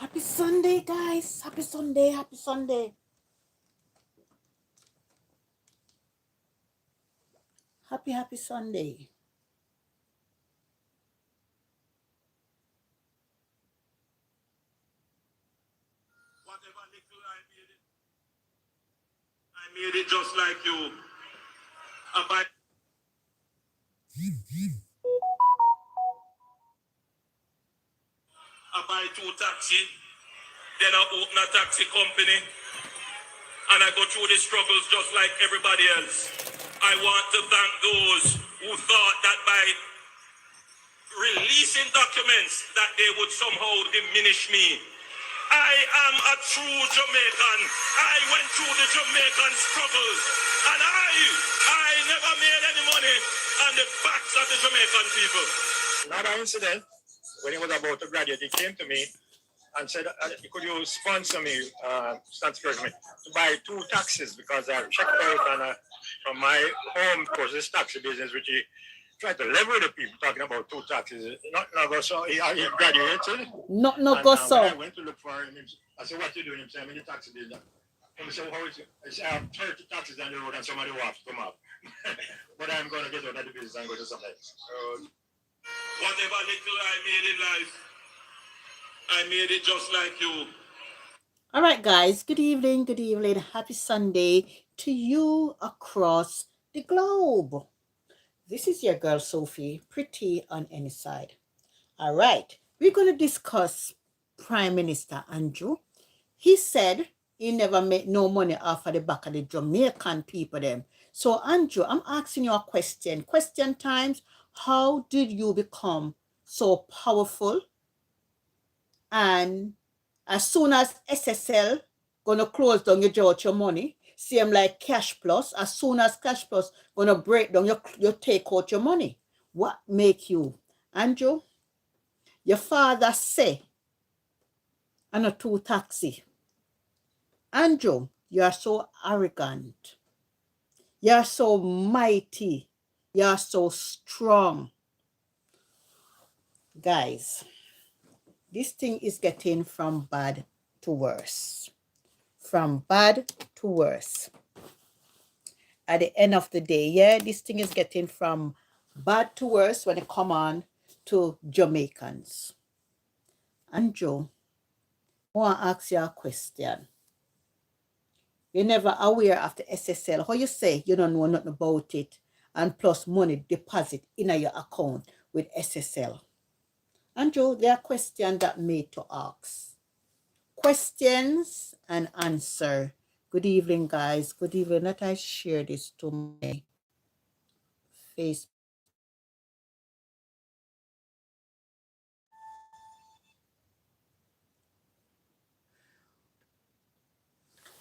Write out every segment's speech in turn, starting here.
Happy Sunday, guys. Happy Sunday. Happy Sunday. Happy Sunday. Whatever little I made it just like you. I buy two taxi, then I open a taxi company, and I go through the struggles just like everybody else. I want to thank those who thought that by releasing documents that they would somehow diminish me. I am a true Jamaican. I went through the Jamaican struggles, and I never made any money on the backs of the Jamaican people. Another incident, when he was about to graduate, he came to me and said, could you sponsor me, to buy 2 taxis, because I checked out and, from my home, of course, this taxi business, which he tried to leverage the people, talking about 2 taxis. Not go so, he graduated. Not no go so. When I went to look for him, I said, what you doing? He said, I'm in the taxi business. He said, how is it? I said, I have 30 taxis on the road and somebody will have to come up. But I'm going to get out of the business and go to something. Whatever little I made in life, I made it just like you. All right, guys. Good evening. Good evening. Happy Sunday to you across the globe. This is your girl, Sophie, pretty on any side. All right. We're going to discuss Prime Minister Andrew. He said he never made no money off of the back of the Jamaican people them. So, Andrew, I'm asking you a question. Question times. How did you become so powerful? And as soon as SSL gonna close down, you draw out your money. Same like Cash Plus. As soon as Cash Plus gonna break down, you take out your money. What make you, Andrew? Your father say, and a 2 taxi. Andrew, you are so arrogant. You are so mighty. You are so strong. Guys, this thing is getting from bad to worse. From bad to worse. At the end of the day, yeah, this thing is getting from bad to worse when it come on to Jamaicans. Andrew, I want to ask you a question. You're never aware of the SSL. How you say you don't know nothing about it, and plus money deposit in your account with SSL? Andrew, there are questions that made to ask. Questions and answer. Good evening, guys. Good evening. Let I share this to my Facebook.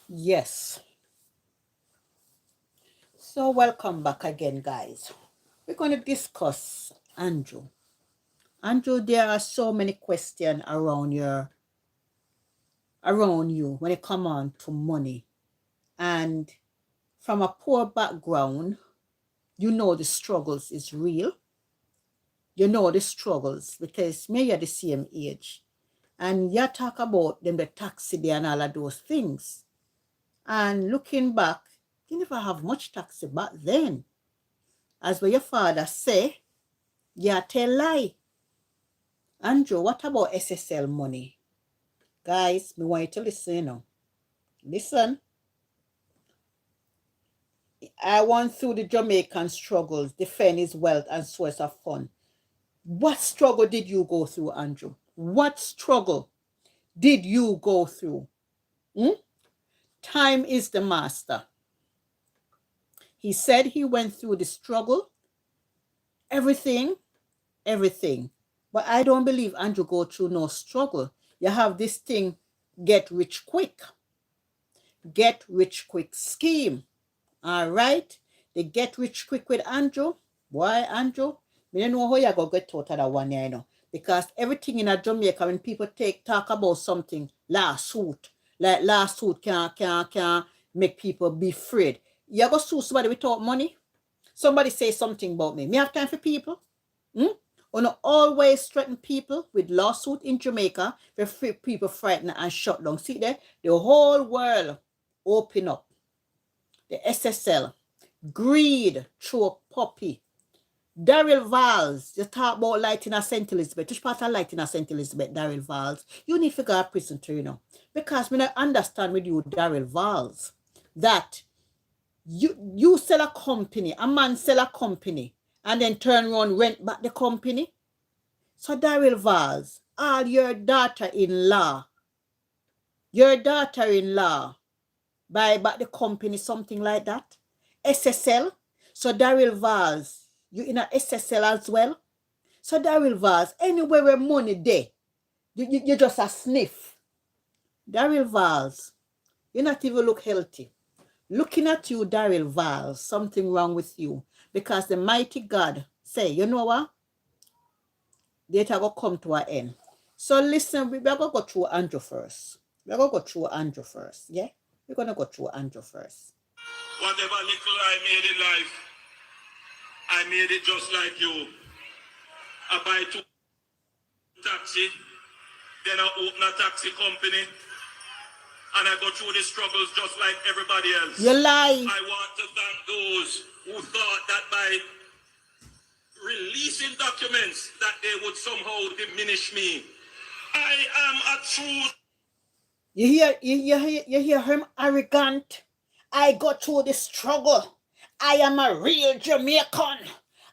Yes. So welcome back again, guys. We're going to discuss Andrew. Andrew, there are so many questions around you when it come on to money. And from a poor background, you know the struggles is real. You know the struggles because me are the same age. And you talk about them, the taxi there and all of those things. And looking back, you never have much taxi back then. As what your father say, you tell lie. Andrew, what about SSL money? Guys, me want you to listen, you know. Listen. I went through the Jamaican struggles, defend his wealth and source of fun. What struggle did you go through, Andrew? What struggle did you go through? Time is the master. He said he went through the struggle, everything. But I don't believe Andrew go through no struggle. You have this thing, get rich quick scheme. All right? The get rich quick with Andrew. Why, Andrew? We don't know how you go get out of that one, you know. Because everything in a Jamaica, when people talk about something, lawsuit can make people be afraid. You go sue somebody without money? Somebody say something about me. Me have time for people? Una always threaten people with lawsuit in Jamaica where people frightened and shut down. See there? The whole world open up. The SSL. Greed through puppy. Daryl Valls, you talk about lighting at St. Elizabeth. Which part of lighting at St. Elizabeth, Daryl Valls? You need to go to prison too, you know. Because when I understand with you, Daryl Valls, that you sell a company, a man sell a company, and then turn around rent back the company. So Daryl Valls, all your daughter-in-law buy back the company, something like that. SSL. So Daryl Valls, you in a SSL as well. So Daryl Valls, anywhere where money there, you just a sniff. Daryl Valls, you not even look healthy. Looking at you, Daryl Valls, something wrong with you. Because the mighty God say, you know what? Data will come to an end. So listen, we're going to go through Andrew first. We're going to go through Andrew first, yeah? We're going to go through Andrew first. Whatever little I made in life, I made it just like you. I buy 2 taxi, then I open a taxi company, and I go through the struggles just like everybody else. You lie. I want to thank those who thought that by releasing documents that they would somehow diminish me. I am a true... You hear him arrogant? I go through the struggle. I am a real Jamaican.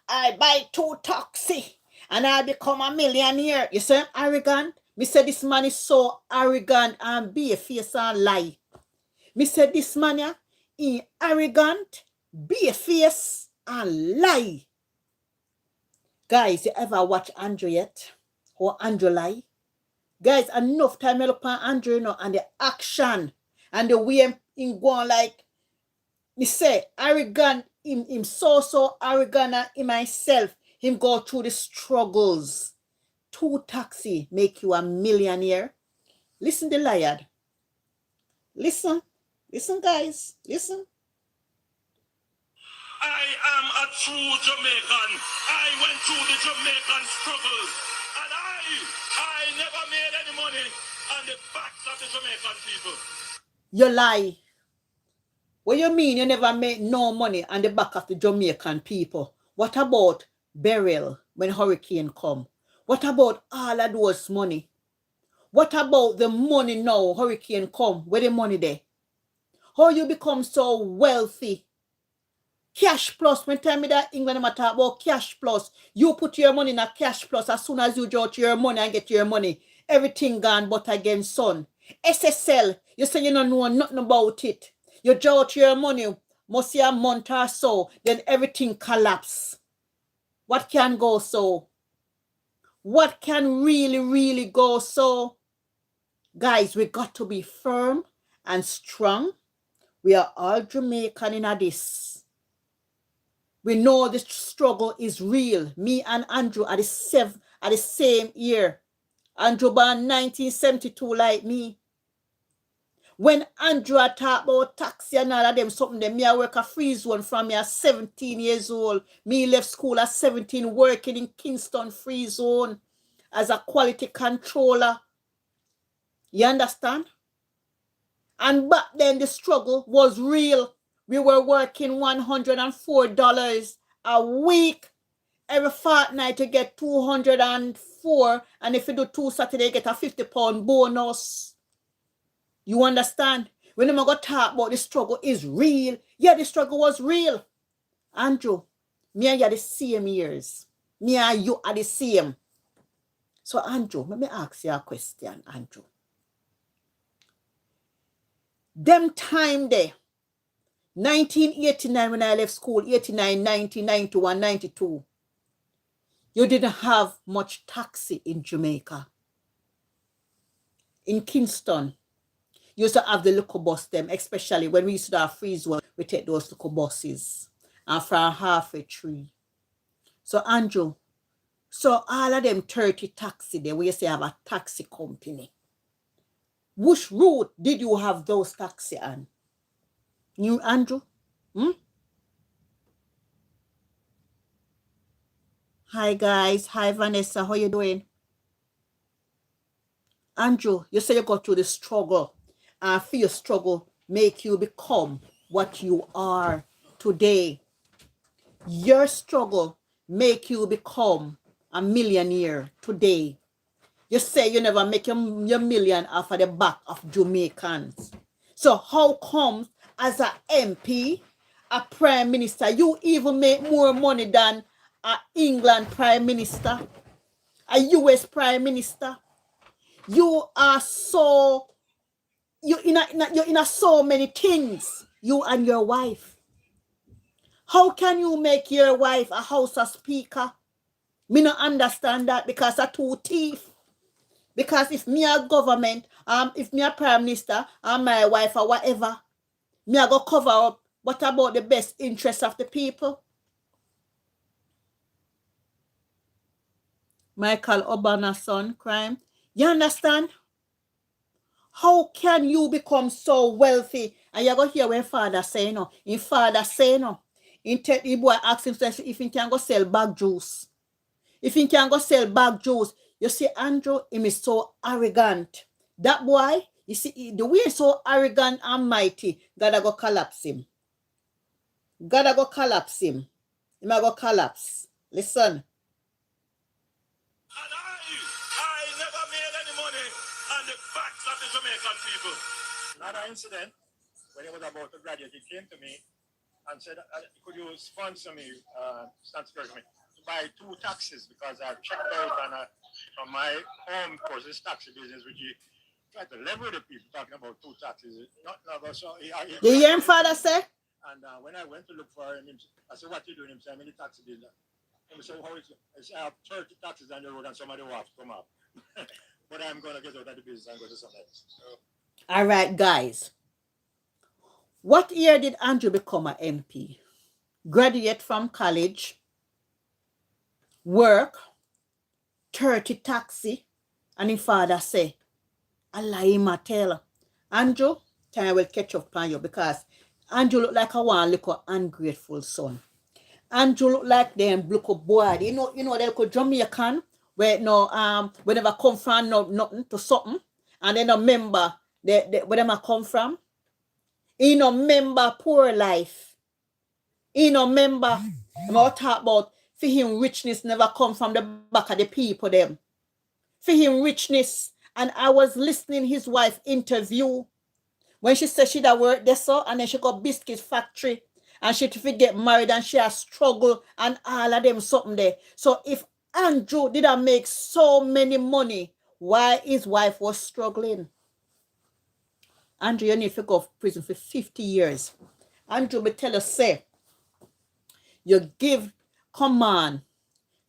I buy 2 taxi and I become a millionaire. You say I'm arrogant? Me say this man is so arrogant and be a face and lie. Me say this man he arrogant, be a face and lie. Guys, you ever watch Andrew yet? Or Andrew lie? Guys, enough time I look at Andrew, you know, and the action and the way him going like, me say, arrogant, him so arrogant in myself. Him go through the struggles. 2 taxi make you a millionaire. Listen the liar. Listen. Listen, guys. Listen. I am a true Jamaican. I went through the Jamaican struggles. And I never made any money on the backs of the Jamaican people. You lie. What you mean you never made no money on the back of the Jamaican people? What about BARL when hurricane come? What about all of those money? What about the money now hurricane come? Where the money there? How you become so wealthy? Cash plus. When tell me that England I talk about cash plus, you put your money in a cash plus. As soon as you draw your money and get your money, everything gone but again, son. SSL, you say you don't know nothing about it. You draw your money, must see a month or so, then everything collapse. What can go so? What can really go so? Guys, we got to be firm and strong. We are all Jamaican in this. We know this struggle is real. Me and Andrew are the same year. Andrew born 1972 like me. When Andrew talk about taxi and all of them, something them, me I work a free zone from me at 17 years old. Me left school at 17 working in Kingston free zone as a quality controller. You understand? And back then the struggle was real. We were working $104 a week. Every fortnight to get 204. And if you do 2 Saturday, you get a £50 bonus. You understand? When I'm going to talk about the struggle is real. Yeah, the struggle was real. Andrew, me and you are the same years. Me and you are the same. So Andrew, let me ask you a question, Andrew. Them time there, 1989 when I left school, 89, 90, 91, 92, you didn't have much taxi in Jamaica. In Kingston, you used to have the local bus them, especially when we used to have free zone, we take those local buses. And from halfway tree. So Andrew, so all of them 30 taxi there, where you say have a taxi company. Which route did you have those taxi on? You, Andrew? Hi guys. Hi Vanessa. How you doing? Andrew, you say you got through the struggle. And for your struggle make you become what you are today. Your struggle make you become a millionaire today. You say you never make your million off of the back of Jamaicans. So how comes as a MP, a prime minister, you even make more money than a England prime minister, a US prime minister? You are so you're in a so many things. You and your wife. How can you make your wife a house of speaker? Me not understand that because I two thief. Because if me a government, if me a prime minister, and my wife or whatever, me a go cover up. What about the best interest of the people? Michael Obama's son crime. You understand? How can you become so wealthy? And you go hear when father say no. In father say no. In the boy ask him if he can go sell bag juice. If he can go sell bag juice. You see, Andrew, him is so arrogant. That boy, you see, the way he's so arrogant and mighty, gotta go collapse him. Gotta go collapse him. He might go collapse. Listen. And I never made any money on the backs of the Jamaican people. Another incident, when he was about to graduate, he came to me and said, could you sponsor me, to buy 2 taxis because I've checked out on from my home course, this taxi business, which he tried to level the people talking about 2 taxis. Not never, so he You hear him father say? And when I went to look for him, I said, what you doing? He said, I'm in the taxi business. I said, how is it? I said, I have 30 taxis on the road and somebody will have to come up. But I'm going to get out of the business and go to something else. So. All right, guys. What year did Andrew become an MP? Graduate from college, work, 30 taxi, and his father say, Allah him a tell. Andrew, time will catch up on you because Andrew look like a one little ungrateful son. Andrew look like them look boy. You know they look Jamaican where no whenever come from no nothing to something and they no remember where them come from. He no remember poor life. He no remember. I'm talk about for him richness never come from the back of the people them. For him richness. And I was listening his wife interview when she said she da work there so and then she got biscuit factory and she to get married and she has struggle and all of them something there. So if Andrew didn't make so many money, why his wife was struggling? Andrew, you need to go to prison for 50 years. Andrew, me tell you, say, you give command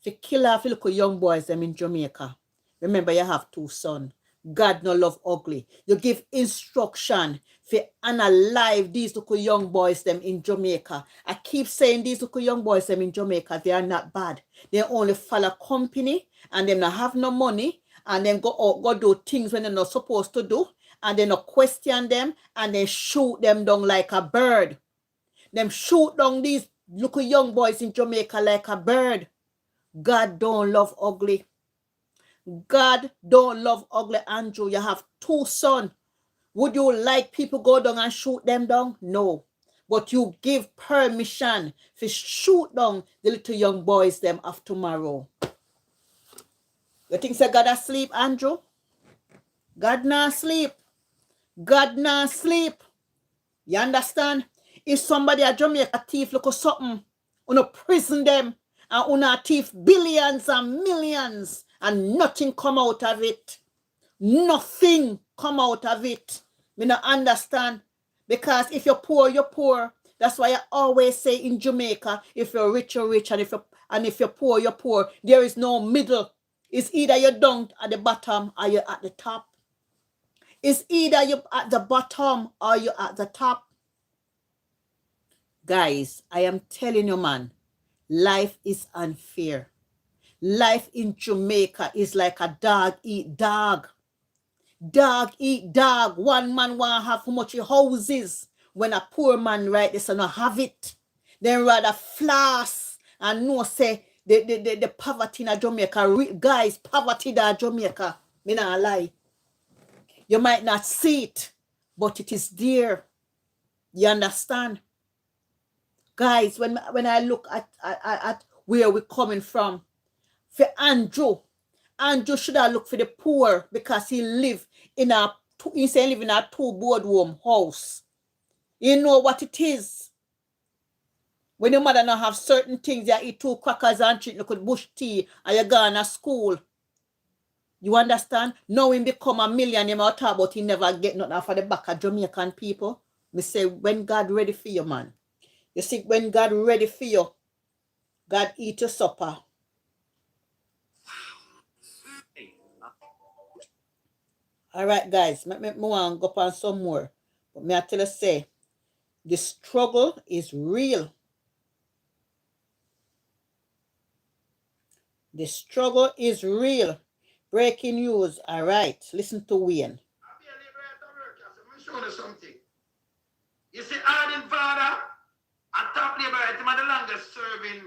to kill off little young boys them in Jamaica. Remember, you have 2 sons. God no love ugly. You give instruction for unalive these little young boys them in Jamaica. I keep saying these little young boys them in Jamaica, they are not bad. They only follow company and them not have no money and then go do things when they're not supposed to do and they not question them and they shoot them down like a bird. Them shoot down these little young boys in Jamaica like a bird. God don't love ugly. God don't love ugly, Andrew. You have 2 sons. Would you like people go down and shoot them down? No. But you give permission to shoot down the little young boys them of tomorrow. You think say God asleep, Andrew? God not sleep. God not sleep. You understand? If somebody at Jamaica thief look at something, una prison them and una thief billions and millions and nothing come out of it. Nothing come out of it. Me not understand. Because if you're poor, you're poor. That's why I always say in Jamaica, if you're rich, you're rich, and if you're poor, you're poor. There is no middle. It's either you're down at the bottom or you're at the top. It's either you're at the bottom or you're at the top. Guys, I am telling you, man, life is unfair. Life in Jamaica is like a dog eat dog. Dog eat dog. One man want to have how much houses when a poor man right this and not have it. Then rather floss and no say the poverty in Jamaica. Guys, poverty in Jamaica. Me not lie. You might not see it, but it is there. You understand? Guys, when I look at where we're coming from, for Andrew should have looked for the poor because he live in a two-boardroom house. You know what it is. When your mother not have certain things, you eat 2 crackers and drink look at bush tea and you go to school. You understand? Now he become a millionaire, you talk about he never get nothing off of the back of Jamaican people. Me say, when God ready for you, man. You see, when God ready for you, God eat your supper. All right, guys, me want to go on some more. But me I tell you say, the struggle is real. The struggle is real. Breaking news. All right, listen to Wayne. I'm show you something. You see, Arden father, a top labor, him the longest serving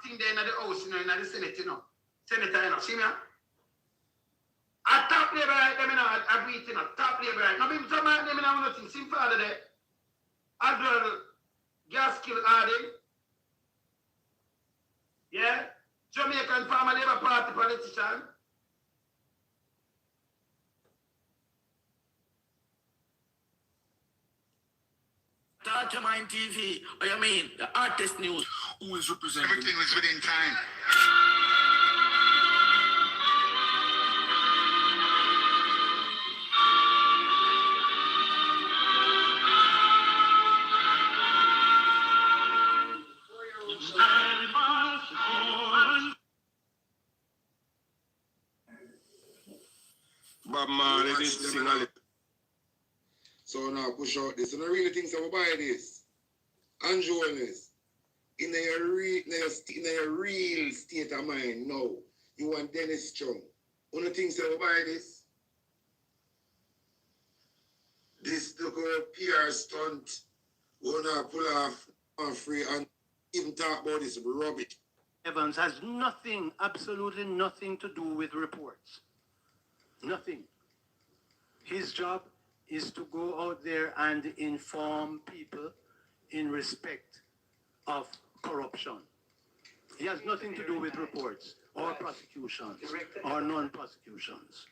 thing there in the house, in the Senate, Senator, see me? A top labor, them a beat, top labor. Now, people some of them have nothing. Same father there. As well, gas kill Arden. Yeah? Jamaican Farmer Labor Party politician. Talk Mind TV, what you mean? The artist news. Who is representing? Everything is within time. Bob Marley didn't sing a So now push out this. And I really think so buy this. And journalists, in a real state of mind now, you want Dennis Chung. One of the things so buy this. This look PR stunt. Wanna pull off on free and even talk about this rubbish. Evans has nothing, absolutely nothing to do with reports. Nothing. His job is to go out there and inform people in respect of corruption. He has nothing to do with reports or prosecutions or non-prosecutions.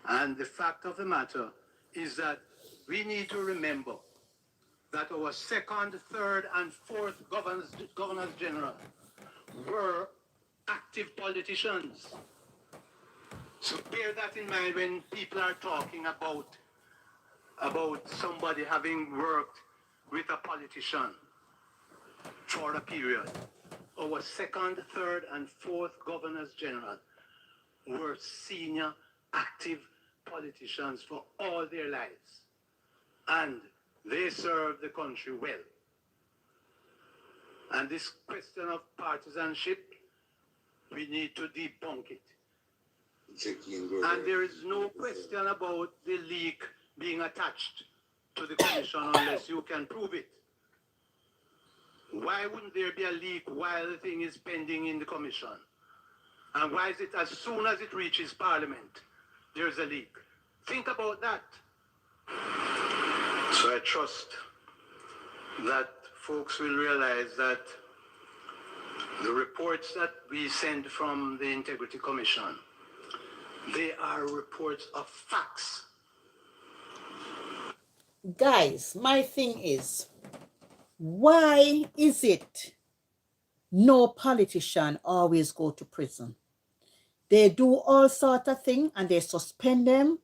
And the fact of the matter is that we need to remember that our second, third, and fourth governors general were active politicians. So bear that in mind when people are talking about somebody having worked with a politician for a period. Our second, third, and fourth governors general were senior active politicians for all their lives. And they served the country well. And this question of partisanship, we need to debunk it. And there is no question about the leak being attached to the commission unless you can prove it. Why wouldn't there be a leak while the thing is pending in the commission? And why is it as soon as it reaches Parliament, there's a leak? Think about that. So I trust that folks will realize that the reports that we send from the Integrity Commission, they are reports of facts. Guys, my thing is, why is it no politician always go to prison? They do all sort of things and they suspend them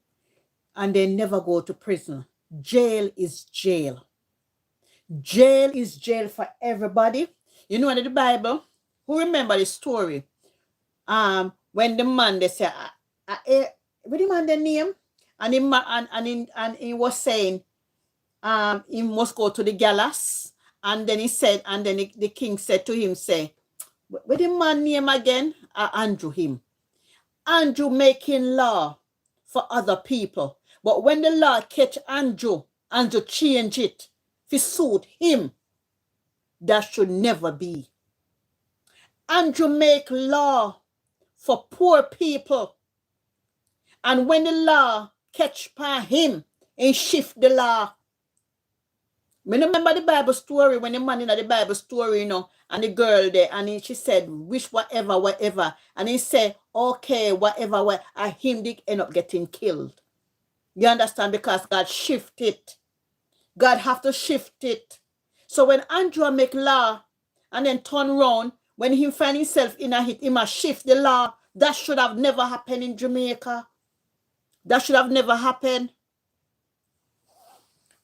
and they never go to prison. Jail is jail. Jail is jail for everybody. You know, in the Bible, who remember the story? When the man, they say, what the man the name? And he was saying, he must go to the gallows. And then he said, and then the king said to him, say, what the man name again? Andrew him. Andrew making law for other people. But when the law catch Andrew change it to suit him. That should never be. Andrew make law for poor people. And when the law catch by him and shift the law. Me remember the Bible story when the man in the Bible story, you know, and the girl there, and she said, wish whatever. And he said, okay, whatever, and him did end up getting killed. You understand? Because God shifted. God have to shift it. So when Andrew make law and then turn around, when he find himself in a hit, he must shift the law. That should have never happened in Jamaica. That should have never happened.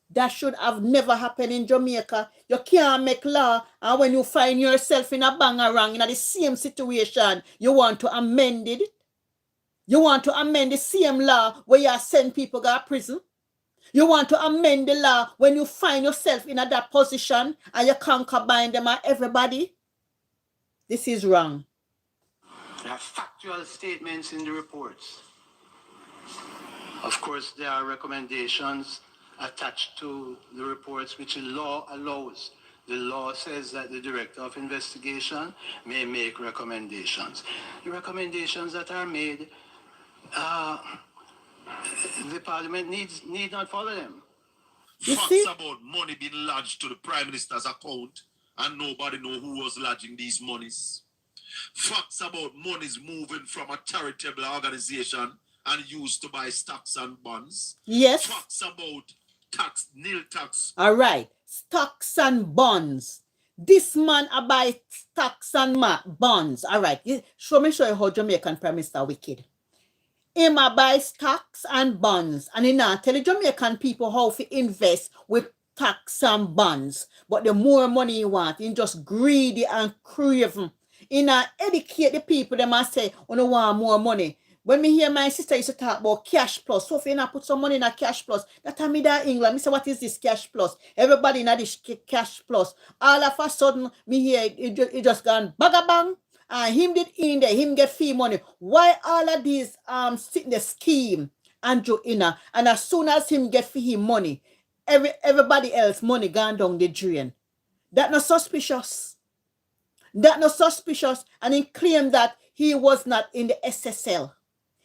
That should have never happened in Jamaica. You can't make law, and when you find yourself in a bangarang, in the same situation, you want to amend it. You want to amend the same law where you send people to prison. You want to amend the law when you find yourself in that position and you can't combine them and everybody. This is wrong. There are factual statements in the reports. Of course, there are recommendations attached to the reports which the law allows. The law says that the Director of Investigation may make recommendations. The recommendations that are made, the Parliament need not follow them. Facts about money being lodged to the Prime Minister's account and nobody know who was lodging these monies. Facts about monies moving from a charitable organization and used to buy stocks and bonds. Yes. Facts about tax, nil tax. All right. Stocks and bonds. This man buy stocks and bonds. All right. Show me how Jamaican Prime Minister wicked. He buy stocks and bonds. And he now tell the Jamaican people how to invest with stocks and bonds. But the more money he want, he just greedy and craving. He now educate the people. They must say, oh, no want more money. When me hear my sister used to talk about cash plus, Sophie, you put some money in a cash plus. That time me that England, me say, what is this cash plus? Everybody in this cash plus. All of a sudden, me hear it just gone bang. And him did in there, him get fee money. Why all of these sit in the scheme, Andrew Inna, and as soon as him get fee him money, everybody else money gone down the drain. That not suspicious. That not suspicious. And he claimed that he was not in the SSL.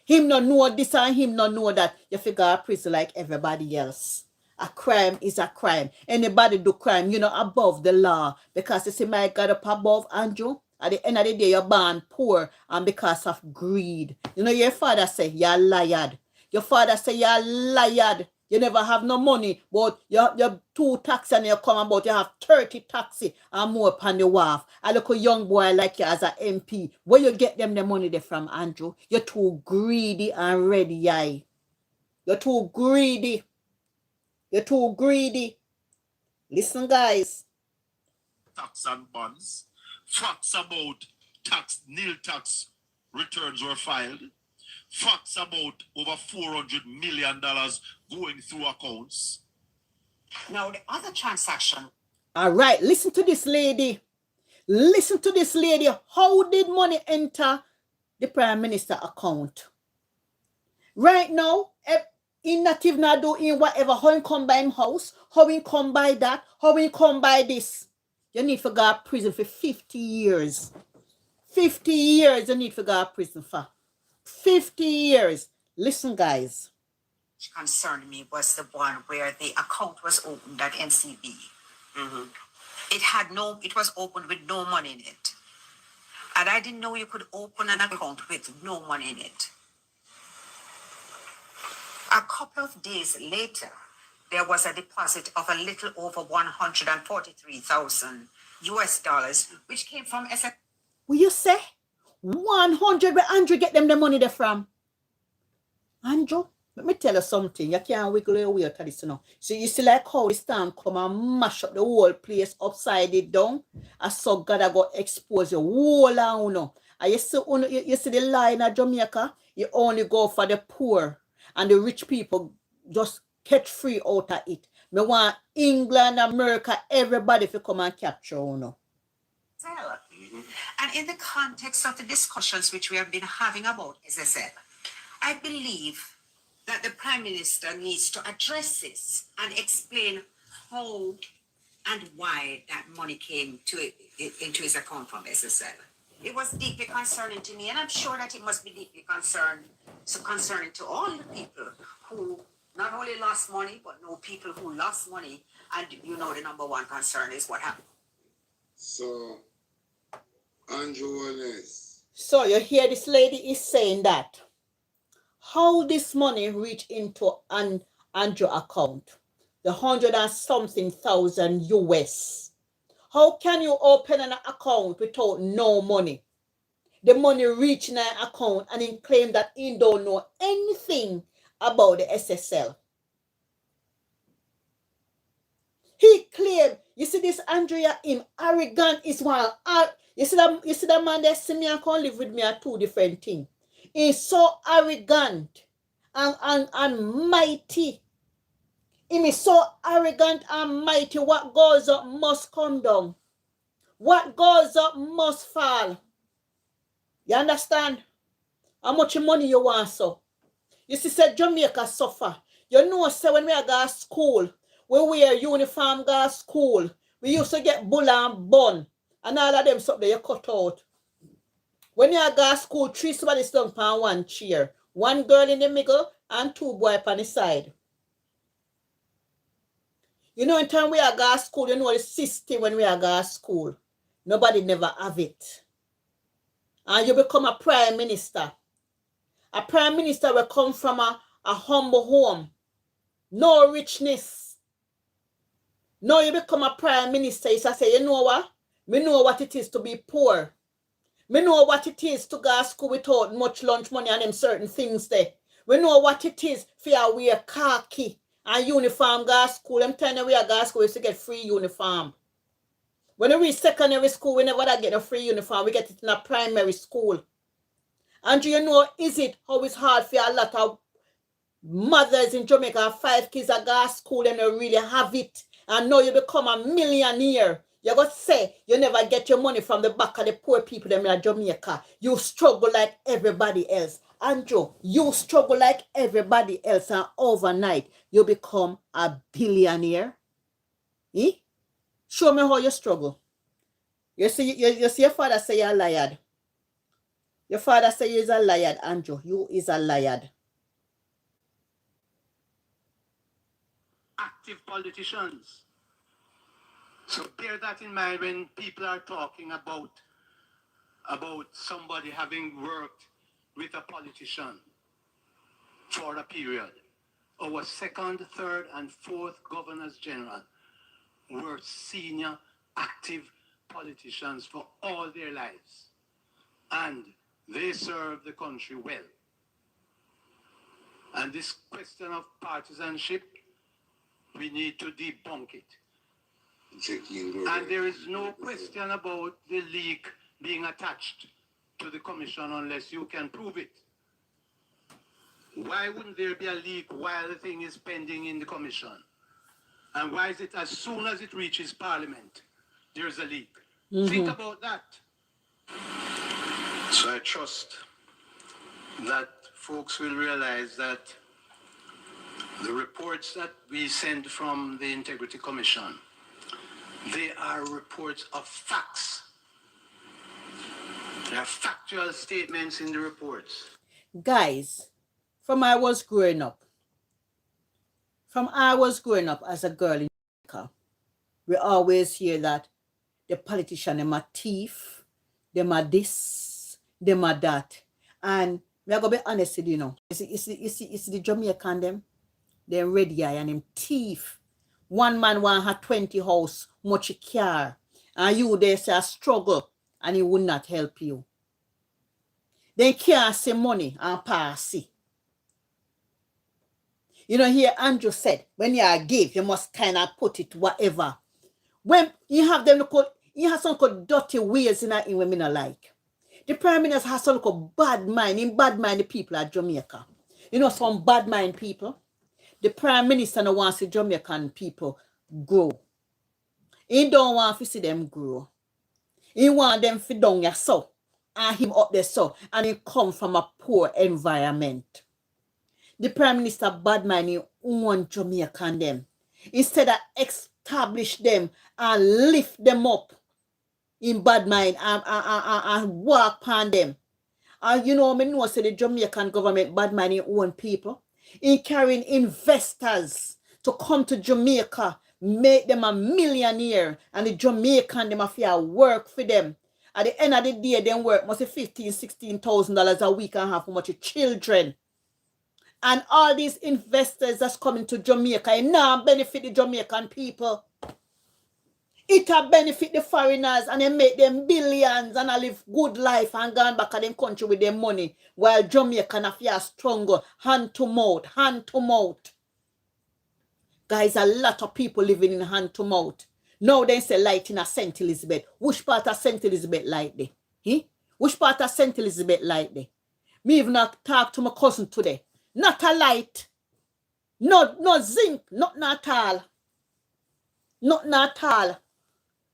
Him not know this and him not know that. You figure prison like everybody else. A crime is a crime. Anybody do crime, you know, above the law. Because you see, my God, up above, Andrew, at the end of the day, you're born poor and because of greed. You know, your father say, you're lied. Your father say, you're lied. You never have no money, but you have 2 taxis and you come about, you have 30 taxi and more upon the wharf. I look a young boy like you as an MP. Where you get them the money there from, Andrew? You're too greedy and ready, aye. You're too greedy. You're too greedy. Listen, guys. Tax and bonds. Facts about tax, nil tax returns were filed. Facts about over $400 million going through accounts. Now, the other transaction. All right, listen to this lady. Listen to this lady. How did money enter the Prime Minister account? Right now, he not even doing whatever. How he come by him house? How he come by that? How he come by this? You need to go to prison for 50 years. 50 years you need to go to prison for. 50 years. Listen, guys. Which concerned me was the one where the account was opened at NCB. Mm-hmm. It was opened with no money in it. And I didn't know you could open an account with no money in it. A couple of days later, there was a deposit of a little over $143,000 US, which came from SF. Will you say 100 where Andrew get them the money there from? Andrew, let me tell you something. You can't wiggle your way out of this, you know. So you see like how the storm come and mash up the whole place upside it down. I saw God I go expose your whole out, you know. And you see the law in Jamaica, you only go for the poor and the rich people just catch free out of it. Me want England, America, everybody to come and capture, you know. And in the context of the discussions which we have been having about SSL, I believe that the Prime Minister needs to address this and explain how and why that money came into his account from SSL. It was deeply concerning to me, and I'm sure that it must be deeply concerning to all the people who not only lost money, but know people who lost money. And you know, the number one concern is what happened. So, Andrew Wallace. So you hear this lady is saying that how this money reached into an Andrew account, the 100 and something thousand US. How can you open an account without no money? The money reached in an account and he claimed that he don't know anything about the SSL. He claimed, you see this Andrea, him arrogant is one. You see that man that see me and come live with me are two different things. He's so arrogant and mighty. He is so arrogant and mighty. What goes up must come down. What goes up must fall. You understand? How much money you want, so? You see, said Jamaica suffer. You know, say when we go to school, we wear uniform, go to school. We used to get bull and bun. And all of them stuff that you cut out. When you go to school, 3 somebody sitting on one chair. 1 girl in the middle and 2 boys on the side. You know, in time we are go to school, you know the system when we are go to school. Nobody never have it. And you become a prime minister. A prime minister will come from a humble home. No richness. No, you become a prime minister. You say, you know what? Me know what it is to be poor. Me know what it is to go to school without much lunch money and them certain things there. We know what it is for you wear khaki and uniform go to school. I'm telling you, we are go to school to get free uniform. When we reach secondary school, we never get a free uniform. We get it in a primary school. And you know, is it how it's hard for a lot of mothers in Jamaica, 5 kids that go to school and don't really have it. And now you become a millionaire. You got to say you never get your money from the back of the poor people them in Jamaica. You struggle like everybody else. Andrew, you struggle like everybody else, and overnight you become a billionaire. Eh? Show me how you struggle. You see your father say you're a liar. Your father say you're a liar, Andrew. You is a liar. Active politicians. So bear that in mind when people are talking about somebody having worked with a politician for a period. Our 2nd, 3rd, and 4th governors general were senior active politicians for all their lives. And they served the country well. And this question of partisanship, we need to debunk it. And there is no question about the leak being attached to the commission unless you can prove it. Why wouldn't there be a leak while the thing is pending in the commission? And why is it as soon as it reaches Parliament, there's a leak? Think about that. So I trust that folks will realize that the reports that we send from the Integrity Commission, they are reports of facts. There are factual statements in the reports. Guys, from I was growing up as a girl in America, we always hear that the politician, them are thief, them are this, them are that. And we are going to be honest with you know. You see the Jamaican them? They're ready eye and them thief. One man want have 20 house, much car. And you there say a struggle and he would not help you. They can't see money and pass it. You know, here Andrew said, when you give, you must kind of put it whatever. When you have them look, you have some dirty ways in it women are like. The Prime Minister has some bad mind. In bad mind the people at Jamaica. You know, some bad mind people. The Prime Minister no wants the Jamaican people grow. He don't want to see them grow. He want them to down your so. And him up there so. And he come from a poor environment. The Prime Minister bad mind he want Jamaican them. Instead of establish them and lift them up. in bad mind and walk upon them. And you know, me know say the Jamaican government bad mind in own people. In carrying investors to come to Jamaica, make them a millionaire, and the Jamaican them have to work for them. At the end of the day, them work must be $15,000-$16,000 a week and have for much children. And all these investors that's coming to Jamaica, it now benefit the Jamaican people. It will benefit the foreigners and they make them billions and I live good life and gone back to them country with their money while Jamaican have stronger hand to mouth, hand to mouth. Guys, a lot of people living in hand to mouth. Now they say light in a St. Elizabeth. Which part of St. Elizabeth light there? Which part of St. Elizabeth light there? Me even not talk to my cousin today. Not a light. No zinc. Nothing at all. Nothing at all.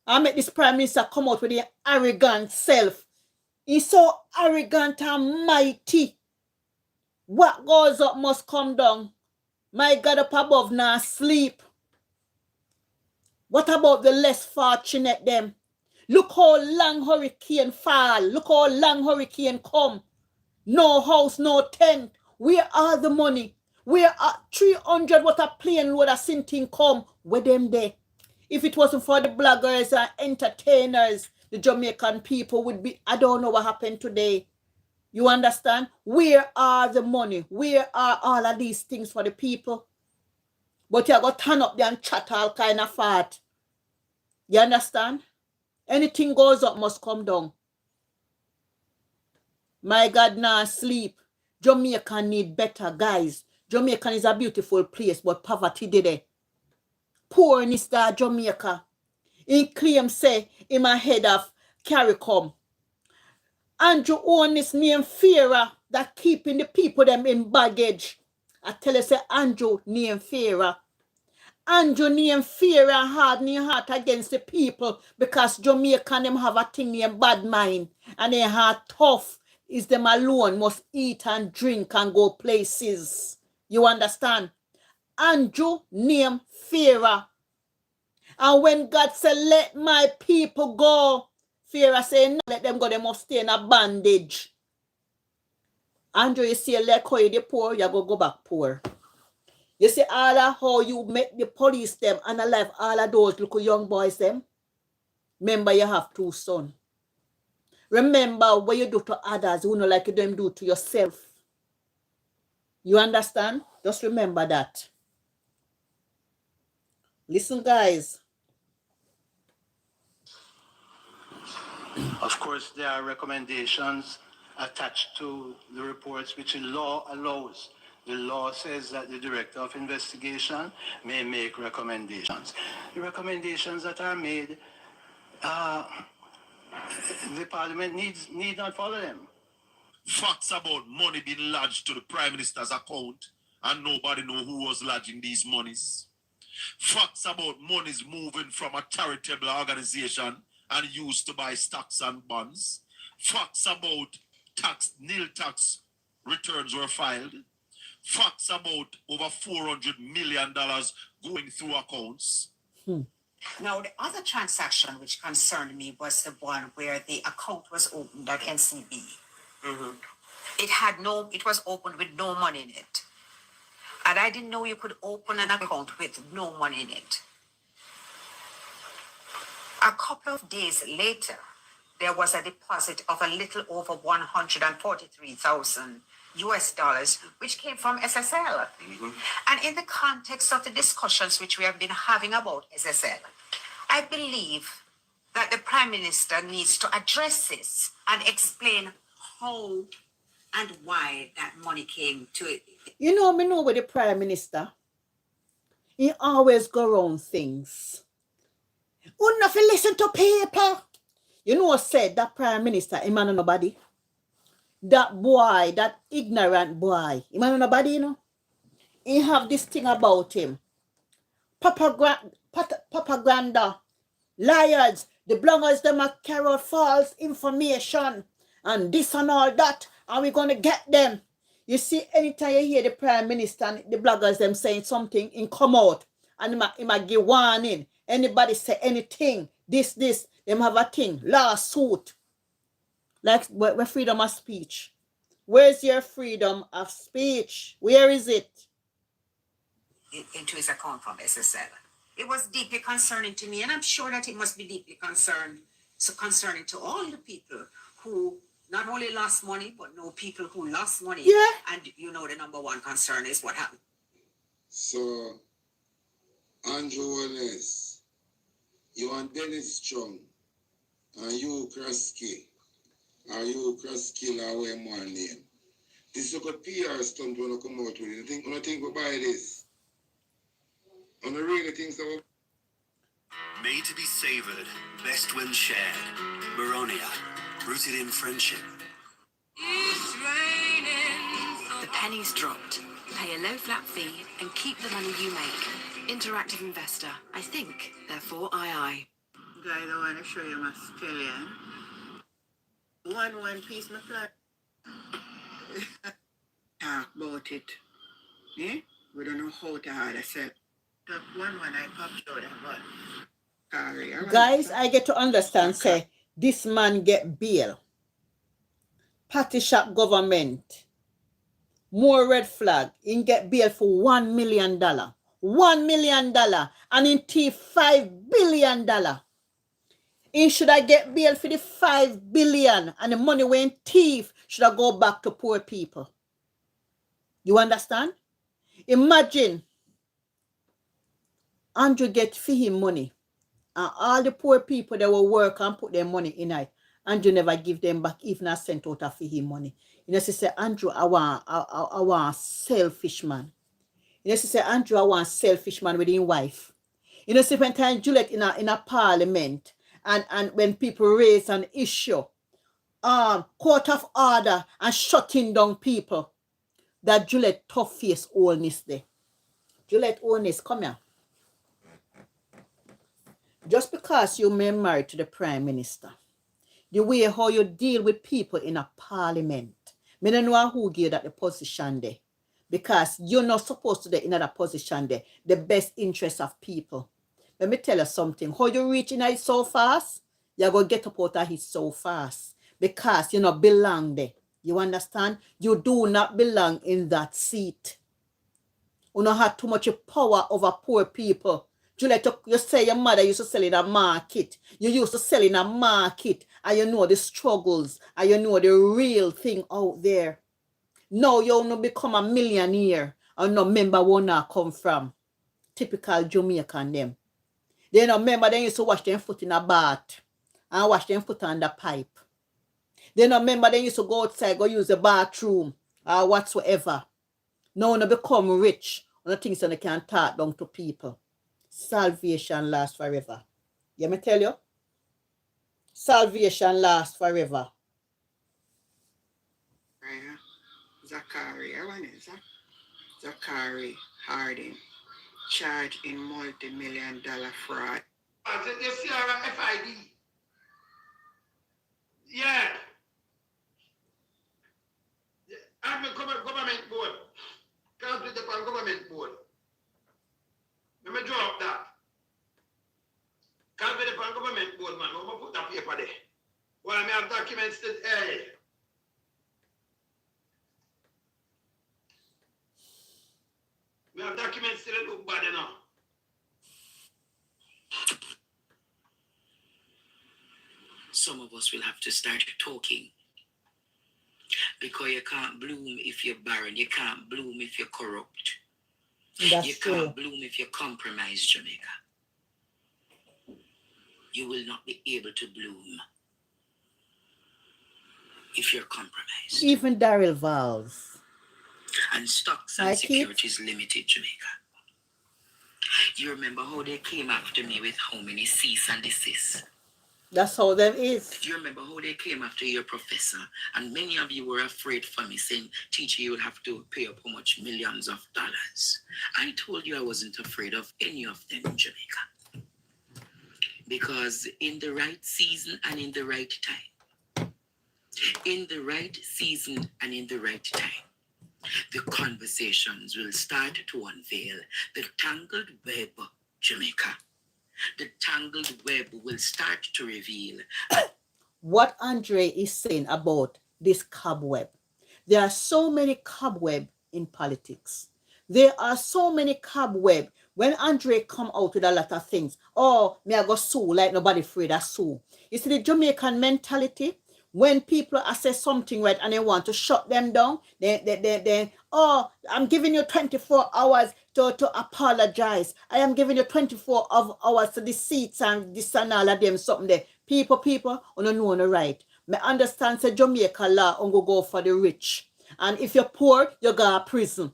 I make this Prime Minister come out with the arrogant self. He's so arrogant and mighty. What goes up must come down. My God up above now sleep. What about the less fortunate them? Look how long hurricane fall. Look how long hurricane come. No house, no tent. Where are the money? Where are 300 what a plane load of sinking come? Where them there? If it wasn't for the bloggers and entertainers, the Jamaican people would be, I don't know what happened today. You understand? Where are the money? Where are all of these things for the people? But you got to turn up there and chat all kind of fat. You understand? Anything goes up must come down. My God, now sleep. Jamaica need better, guys. Jamaica is a beautiful place, but poverty did it. Poorness that Jamaica. He claim say in my head of CARICOM. Andrew own this name Fearer that keeping the people them in baggage. I tell you say Andrew name Fearer. Andrew name Fearer hardening heart against the people because Jamaican them have a thing named bad mind and their heart tough. Is them alone must eat and drink and go places. You understand? Andrew name Fearer. And when God said, let my people go, Fearer say, no, let them go, they must stay in a bandage. Andrew, you see, like how you poor, you go back poor. You see all of how you make the police them and alive all of those little young boys them. Remember, you have 2 sons. Remember what you do to others, you know, like you don't do to yourself. You understand? Just remember that. Listen, guys. Of course, there are recommendations attached to the reports which the law allows. The law says that the Director of Investigation may make recommendations. The recommendations that are made, the Parliament need not follow them. Facts about money being lodged to the Prime Minister's account and nobody know who was lodging these monies. Facts about monies moving from a charitable organization and used to buy stocks and bonds. Facts about nil tax returns were filed. Facts about over $400 million going through accounts. Now, the other transaction which concerned me was the one where the account was opened at NCB. It was opened with no money in it. And I didn't know you could open an account with no money in it. A couple of days later, there was a deposit of a little over $143,000, which came from SSL. And in the context of the discussions which we have been having about SSL, I believe that the Prime Minister needs to address this and explain how and why that money came to it. You know, me know with the Prime Minister, he always go around things. Wouldn't have to listen to people. You know what said that Prime Minister, he man nobody. That boy, that ignorant boy, he man nobody, you know. He have this thing about him. Propaganda, liars, the bloggers, them are carry out false information and this and all that, and we're going to get them. You see, anytime you hear the Prime Minister and the bloggers them saying something, in come out and he might give warning. Anybody say anything, this, Them have a thing, lawsuit. Like where freedom of speech. Where's your freedom of speech? Where is it? Into his account from SSL. It was deeply concerning to me, and I'm sure that it must be deeply concerning to all the people who not only lost money, but know people who lost money. Yeah. And you know the number one concern is what happened. So, Andrew Wallace, you and Dennis Strong, and you Krusky, or you Krusky, or whatever one name. This is like a PR stunt when you come out with it. When I think we buy this, and I really think so. Made to be savoured, best when shared. Baronia, rooted in friendship. The pennies dropped. Pay a low flat fee and keep the money you make. Interactive investor. I think, therefore I. Guys, I want to show you my stallion. One piece, my flat. Talk about it. Eh? We don't know how to hard accept. That one I popped out that one. Sorry. Guys, I get to understand, say, this man get bail. Party shop government. More red flag. He get bail for $1 million. $1 million. And in thief $5 billion. He should have get bail for the $5 billion. And the money when thief should have go back to poor people. You understand? Imagine Andrew get for him money. And all the poor people that will work and put their money in it, Andrew never give them back even a cent out of him money. You know, she say, Andrew, I want selfish man. You know, she say, Andrew, I want selfish man with his wife. You know, see, when time Juliet in a parliament, and when people raise an issue, court of order and shutting down people, that Juliet tough face oldness there. Juliet oldness, come here. Just because you may marry to the Prime Minister, the way how you deal with people in a parliament, I don't know who gave that the position there. Because you're not supposed to be in that position there. The best interest of people. Let me tell you something. How you reach in it so fast, you're going to get up out of it so fast. Because you don't belong there. You understand? You do not belong in that seat. You don't have too much power over poor people. Juliet, you say your mother used to sell in a market. You used to sell in a market. And you know the struggles. And you know the real thing out there. Now you want to become a millionaire. And no member where not come from. Typical Jamaican them. They no member they used to wash their foot in a bath. And wash their foot on the pipe. They no member they used to go outside, go use the bathroom. Or whatsoever. Now you become rich. And the things that they can talk down to people. Salvation lasts forever. You me tell you? Salvation lasts forever. Zachary, I want it, Zachary Harding, charged in multi-million-dollar fraud. You see our FID? Yeah. I'm a government board. Can't put up on government board. Let me drop that. Can't put up on government board, man. I'm going to put that paper there. Well, I have documents that, hey. We have documents that look bad enough. Some of us will have to start talking. Because you can't bloom if you're barren. You can't bloom if you're corrupt. That's you true. can't bloom if you compromise Jamaica. You will not be able to bloom if you're compromised. Even Daryl Valve. And stocks and securities limited Jamaica. You remember how they came after me with how many cease and desist? That's how them is. Do you remember how they came after your professor? And many of you were afraid for me, saying, teacher, you will have to pay up how much millions of dollars. I told you I wasn't afraid of any of them in Jamaica. Because in the right season and in the right time, in the right season and in the right time, the conversations will start to unveil the tangled web Jamaica. The tangled web will start to reveal. What Andre is saying about this cobweb. There are so many cobweb in politics. There are so many cobweb. When Andre come out with a lot of things, oh, me I go sue like nobody afraid of sue. You see the Jamaican mentality, when people assess something right and they want to shut them down, they oh, I'm giving you 24 hours to apologize. I am giving you 24 hours to the seats and this and all of them something there. People, on the know the right. Me understand say Jamaica law on go for the rich. And if you're poor, you go to prison.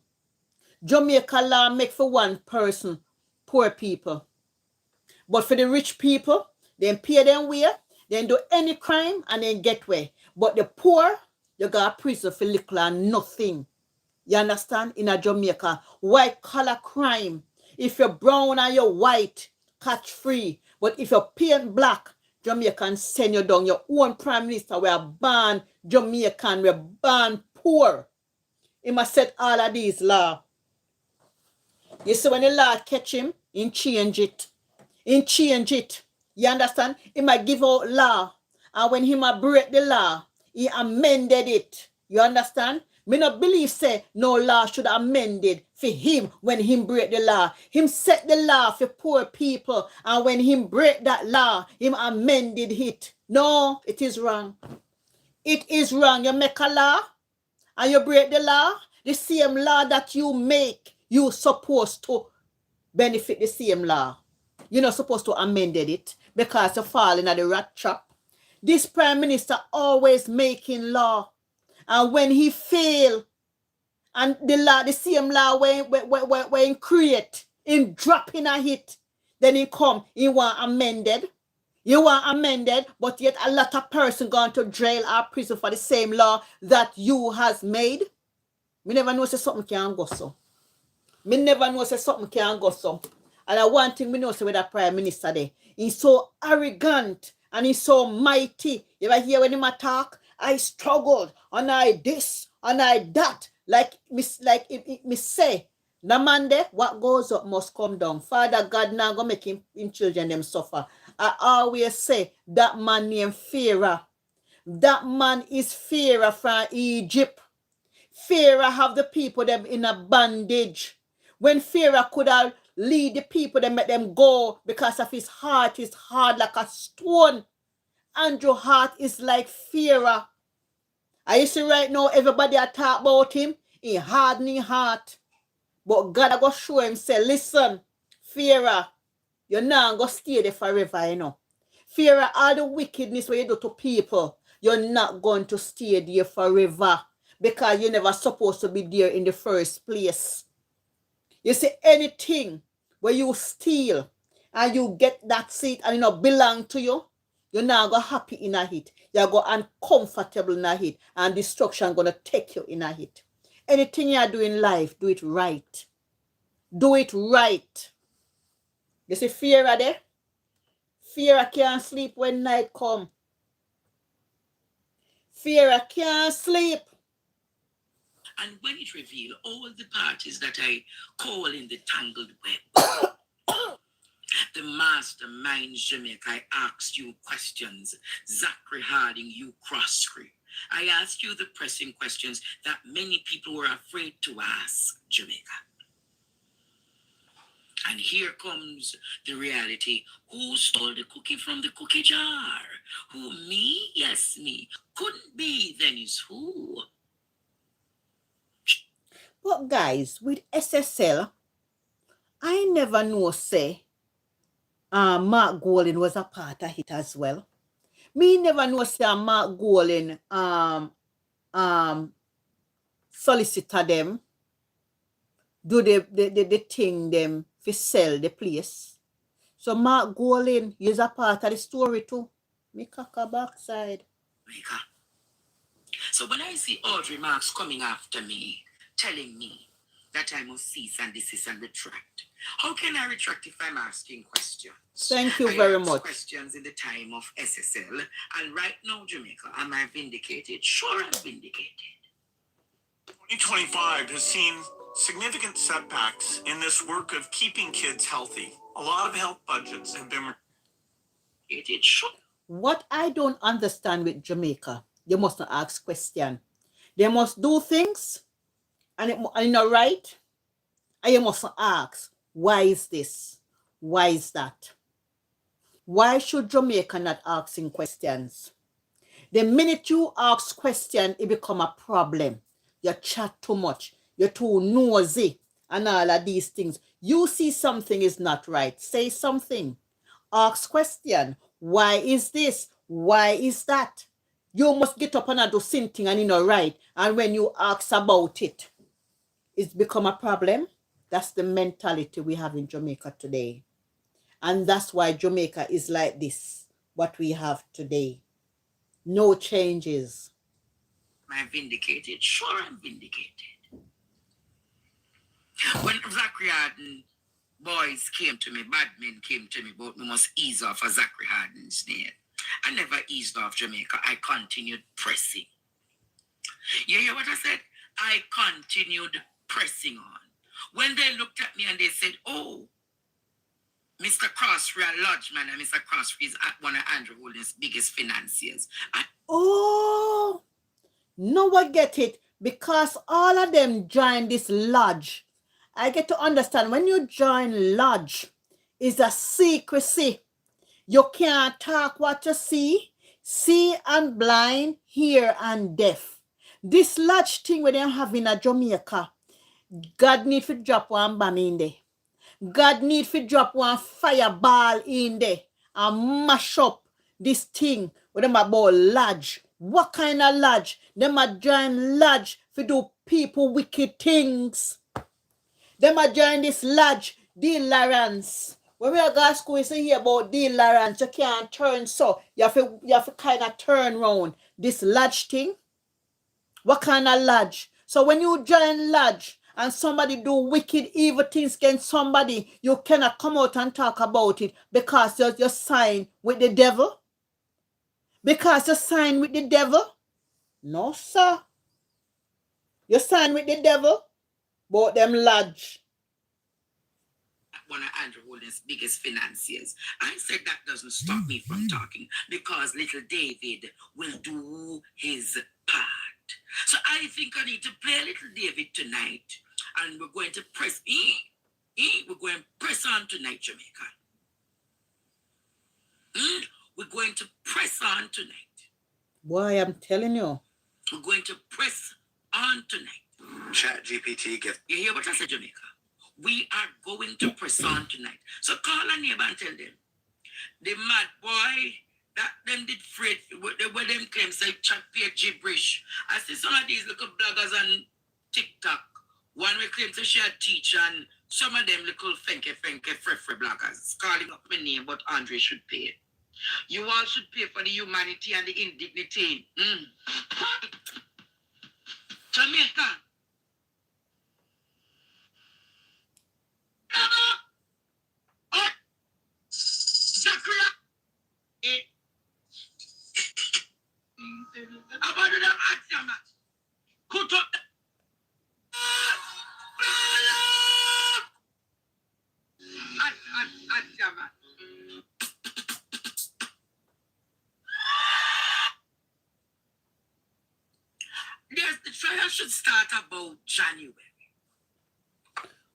Jamaica law make for one person, poor people. But for the rich people, they pay them way, they do any crime and then get way. But the poor, you go to prison for little and nothing. You understand? In a Jamaica, white collar crime. If you're brown and you're white, catch free. But if you're paint black, Jamaican send you down. Your own prime minister will ban Jamaican, will ban poor. He must set all of these law. You see, when the law catch him, he change it. He change it. You understand? He might give out law. And when he might break the law, he amended it. You understand? Me not believe say no law should amended for him when him break the law. Him set the law for poor people. And when him break that law, him amended it. No, it is wrong. It is wrong. You make a law and you break the law. The same law that you make, you supposed to benefit the same law. You're not supposed to amend it because you fall in the rat trap. This prime minister always making law. And when he fail, and the law, the same law when he create, in dropping a hit, then he come, he want amended. You want amended, but yet a lot of person gone to jail or prison for the same law that you has made. Me never know say something can go so. Me never know say something can go so. And one thing we know say with the prime minister there, he's so arrogant and he's so mighty. You ever hear when him talk? I struggled and I this and I that. Like me say, the man there, what goes up must come down. Father God now go make him children them suffer. I always say that man named Pharaoh. That man is Pharaoh from Egypt. Pharaoh have the people them in a bondage. When Pharaoh could have lead the people, they make them go because of his heart is hard like a stone. Andrew's heart is like Pharaoh. I see right now everybody are talk about him. He hardening heart. But God go show him say, listen, Pharaoh, you're not going to stay there forever, you know. Pharaoh, all the wickedness what you do to people, you're not going to stay there forever. Because you're never supposed to be there in the first place. You see, anything where you steal and you get that seat and it not belong to you, you're not going to happy in a hit. You're going uncomfortable in a hit. And destruction going to take you in a hit. Anything you do in life, do it right. Do it right. You see fear there? Fear can't sleep when night come. Fear can't sleep. And when it revealed all the parties that I call in the tangled web, the masterminds Jamaica, I asked you questions. Zachary Harding, you cross-screen. I asked you the pressing questions that many people were afraid to ask Jamaica. And here comes the reality. Who stole the cookie from the cookie jar? Who, me? Yes, me. Couldn't be, then is who? But guys, with SSL, I never know say Mark Golding was a part of it as well. Me never know say Mark Golding solicitor them, do the thing them for sell the place. So Mark Golding is a part of the story too. Me caca backside. So when I see Audrey Marks coming after me, telling me that I must cease and desist and retract, how can I retract if I'm asking questions? Thank you very much. Questions in the time of SSL, and right now, Jamaica, am I vindicated? Sure, I'm vindicated. 2025 has seen significant setbacks in this work of keeping kids healthy. A lot of health budgets have been. It should. What I don't understand with Jamaica, you must not ask question. They must do things and it's not right. And you must not ask, why is this? Why is that? Why should Jamaica not asking questions? The minute you ask question, it become a problem. You chat too much. You're too nosy and all of these things. You see something is not right. Say something. Ask question. Why is this? Why is that? You must get up and do something and you know right. And when you ask about it, it's become a problem. That's the mentality we have in Jamaica today. And that's why Jamaica is like this, what we have today. No changes. Am I vindicated? Sure, I'm vindicated. When Zachary Harden boys came to me, bad men came to me, but we must ease off of Zachary Harden's name. I never eased off Jamaica. I continued pressing. You hear what I said? I continued pressing on. When they looked at me and they said, oh, Mr. Crossfield Lodgeman and Mr. Crossfield is one of Andrew Holden's biggest financiers. Oh, no, I get it. Because all of them join this lodge. I get to understand when you join lodge, it's a secrecy. You can't talk what you see and blind, hear and deaf. This lodge thing where they have in Jamaica, God need to drop one bomb in there. God need to drop one fireball in there and mash up this thing with them about lodge. What kind of lodge? Them a join lodge to do people wicked things. Them a join this lodge, Dean Lawrence. When we are going to school, we say here about Dean Lawrence, you can't turn so. You have to kind of turn round this lodge thing. What kind of lodge? So when you join lodge and somebody do wicked evil things against somebody, you cannot come out and talk about it because you're signed with the devil. Because you're signed with the devil. No, sir. You're signed with the devil. But them lodge. One of Andrew Holden's biggest financiers. I said that doesn't stop me from talking because little David will do his part. So I think I need to play little David tonight and we're going to press we're going to press on tonight, Jamaica. We're going to press on tonight. Boy, I'm telling you. We're going to press on tonight. Chat GPT gift. You hear what I said, Jamaica? We are going to press on tonight. So call a neighbor and tell them. The mad boy that them did afraid where them claim say chat page gibberish. I see some of these little bloggers on TikTok. One will claim to share teach and some of them little fenke free bloggers calling up my name, but Andre should pay. You all should pay for the humanity and the indignity. Jamaica. Zachary. About the action match. Cut up. Yes, the trial should start about January.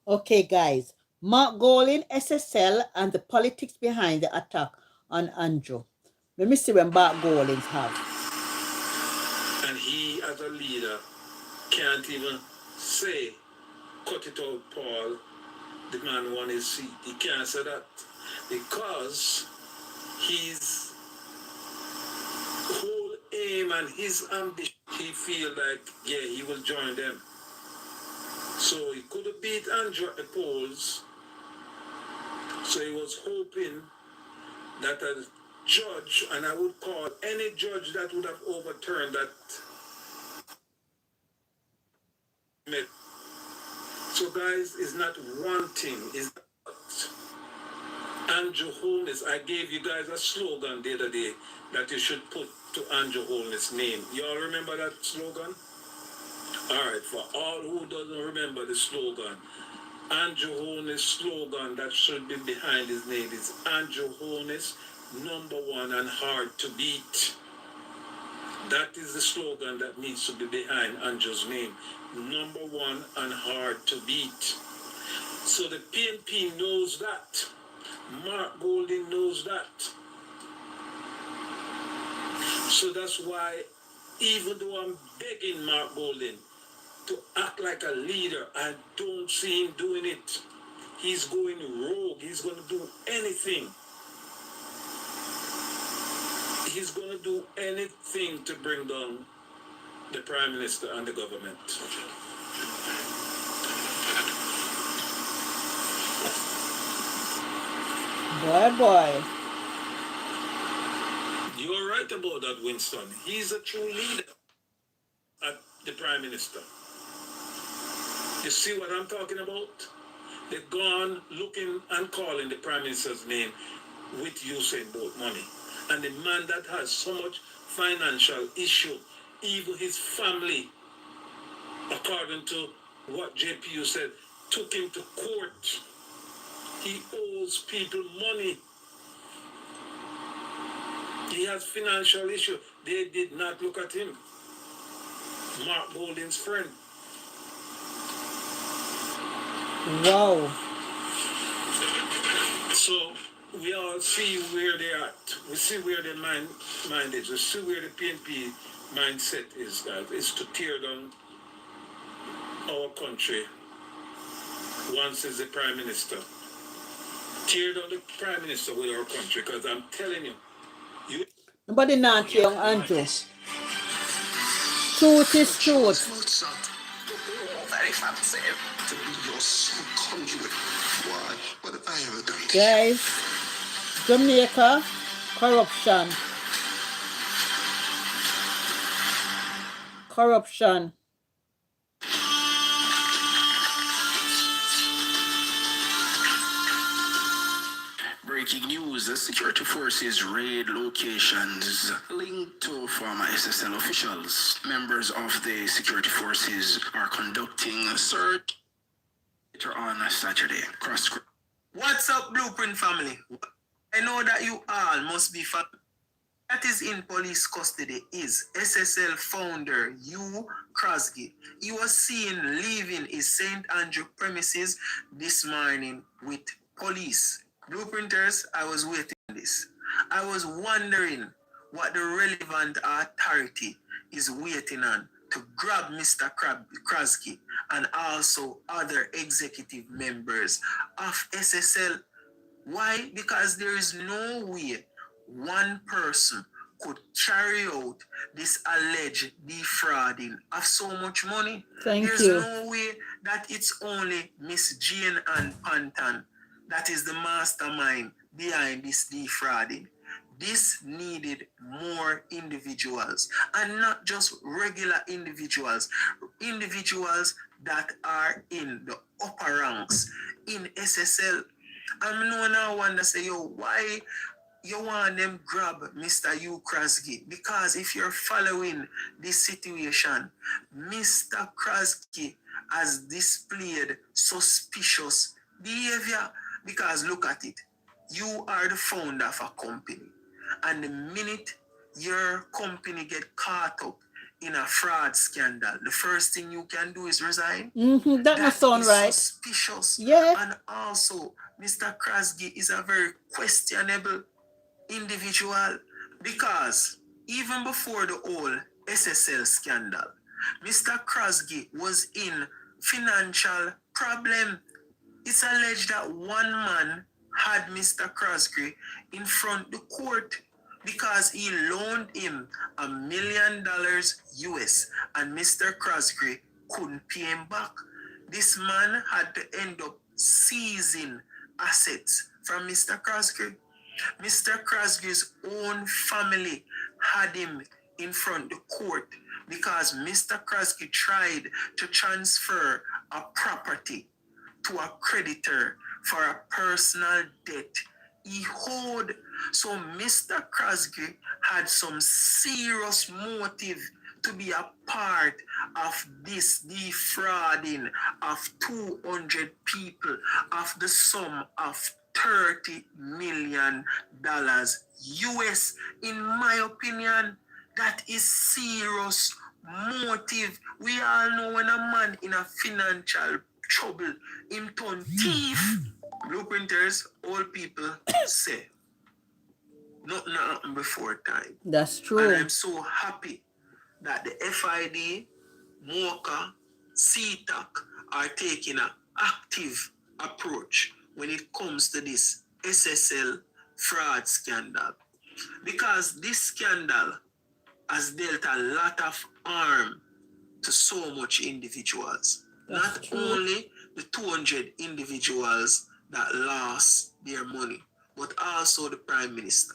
Okay, guys. Mark Golin, SSL, and the politics behind the attack on Andrew. Let me see when Mark Golins have. And he, as a leader, can't even say, cut it out, Paul. The man won his seat. He can't say that because his whole aim and his ambition, he feel like, yeah, he will join them. So he could have beat Andrew at the polls. So he was hoping that a judge, and I would call any judge that would have overturned that. So guys, it's not one thing. It's Andrew Holness. I gave you guys a slogan the other day that you should put to Andrew Holness' name. You all remember that slogan? All right, for all who doesn't remember the slogan, Andrew Holness' slogan that should be behind his name is Andrew Holness, #1 and hard to beat. That is the slogan that needs to be behind Andrew's name. #1 and hard to beat. So the PNP knows that. Mark Golding knows that. So that's why, even though I'm begging Mark Golding to act like a leader, I don't see him doing it. He's going rogue. He's going to do anything. He's going to do anything to bring down the Prime Minister and the government. Boy. You're right about that, Winston. He's a true leader at the Prime Minister. You see what I'm talking about? They've gone looking and calling the Prime Minister's name with using both money. And the man that has so much financial issue, even his family, according to what JPU said, took him to court. He owes people money. He has financial issue. They did not look at him. Mark Golding's friend. Wow. So we all see where they're at. We see where their mind is. We see where the PNP mindset is, guys. It's to tear down our country once as the Prime Minister. Tear down the Prime Minister with our country, because I'm telling you, nobody not young Andrew. Truth is truth. Very fancy to be your sole conduit. Why? What have I ever done? Guys, Jamaica, corruption. Corruption. Breaking news, the security forces raid locations linked to former SSL officials. Members of the security forces are conducting a search later on Saturday. What's up, Blueprint family? I know that you all must be that is in police custody is SSL founder Hugh Crosby. He was seen leaving his St. Andrew premises this morning with police. Blueprinters, I was waiting for this. I was wondering what the relevant authority is waiting on to grab Mr. Crosby and also other executive members of SSL. Why? Because there is no way one person could carry out this alleged defrauding of so much money. There's no way that it's only Miss Jane and Panton that is the mastermind behind this defrauding. This needed more individuals, and not just regular individuals, individuals that are in the upper ranks in SSL. I'm no now wonder say, yo, why you want them grab Mr. Hugh Crosby? Because if you're following this situation, Mr. Crosby has displayed suspicious behavior. Because look at it, you are the founder of a company, and the minute your company get caught up in a fraud scandal, the first thing you can do is resign. That must sound right. Suspicious. Yeah. And also, Mr. Crosby is a very questionable individual, because even before the whole SSL scandal, Mr. Crosby was in financial problem. It's alleged that one man had Mr. Crosby in front of the court because he loaned him $1 million US and Mr. Crosby couldn't pay him back. This man had to end up seizing assets from Mr. Crosby. Mr. Crosby's own family had him in front of the court because Mr. Crosby tried to transfer a property to a creditor for a personal debt he owed. So Mr. Crosby had some serious motive to be a part of this defrauding of 200 people of the sum of $30 million US. In my opinion, that is serious motive. We all know when a man in a financial trouble, him turn thief. Blueprinters, all people say, nothing happened before time. That's true. And I'm so happy that the FID, MOCA, CTAC are taking an active approach when it comes to this SSL fraud scandal. Because this scandal has dealt a lot of harm to so much individuals. That's Not true. only the 200 individuals that lost their money, but also the Prime Minister.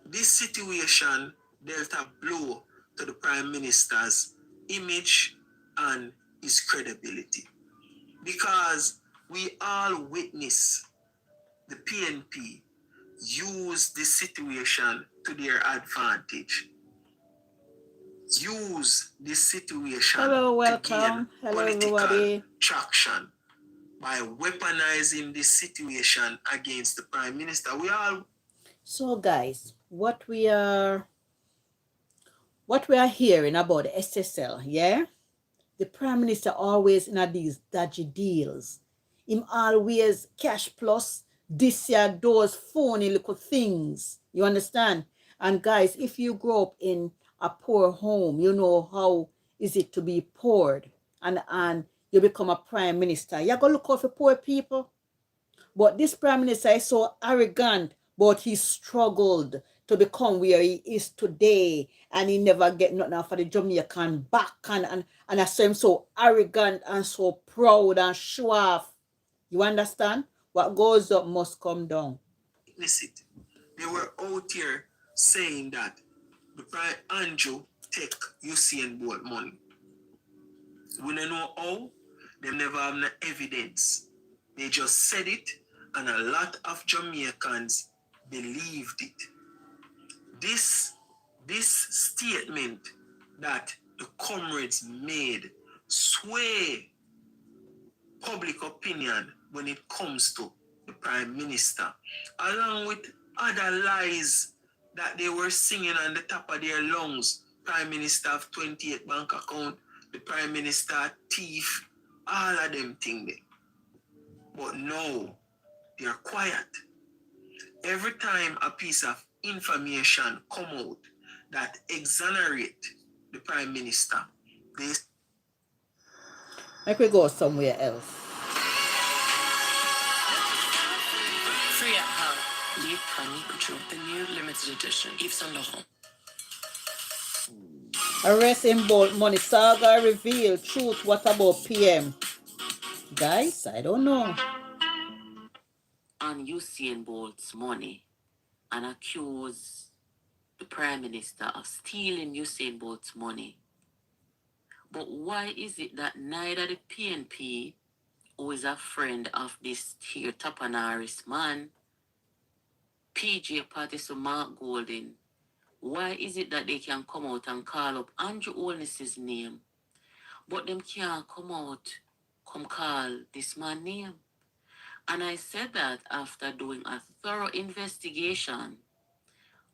This situation dealt a blow to the Prime Minister's image and his credibility. Because we all witness the PNP use this situation to their advantage. Use this situation Hello, to welcome. gain Hello, political everybody. traction by weaponizing this situation against the Prime Minister. We all... So guys, what we are hearing about the SSL, yeah? The Prime Minister always in these dodgy deals. Him always cash plus this year those phony little things. You understand? And guys, if you grow up in a poor home, you know how is it to be poor, and you become a Prime Minister. You're gonna look out for poor people. But this Prime Minister is so arrogant, but he struggled to become where he is today, and he never get nothing for the Jamaican back, and I saw him so arrogant and so proud and show off. You understand? What goes up must come down. Witness it. They were out here saying that the Prime Andrew take Usain Bolt money. We don't know how. They never have no evidence. They just said it, and a lot of Jamaicans believed it. This statement that the comrades made sway public opinion when it comes to the Prime Minister, along with other lies that they were singing on the top of their lungs. Prime Minister of 28 bank account, the Prime Minister thief, all of them things. But no, they're quiet. Every time a piece of information come out that exonerate the Prime Minister, they... Like we go somewhere else. Free at home. Live Panic Couture, the new limited edition. Yves Saint Laurent. Arrest in Bolt money. Saga reveal truth. What about PM? Guys, I don't know. On Usain Bolt's money and accuse the Prime Minister of stealing Usain Bolt's money. But why is it that neither the PNP, who is a friend of this here Tapanaris man, PJ Pattis or Mark Golden, why is it that they can come out and call up Andrew Holness's name, but them can't come out, come call this man's name? And I said that after doing a thorough investigation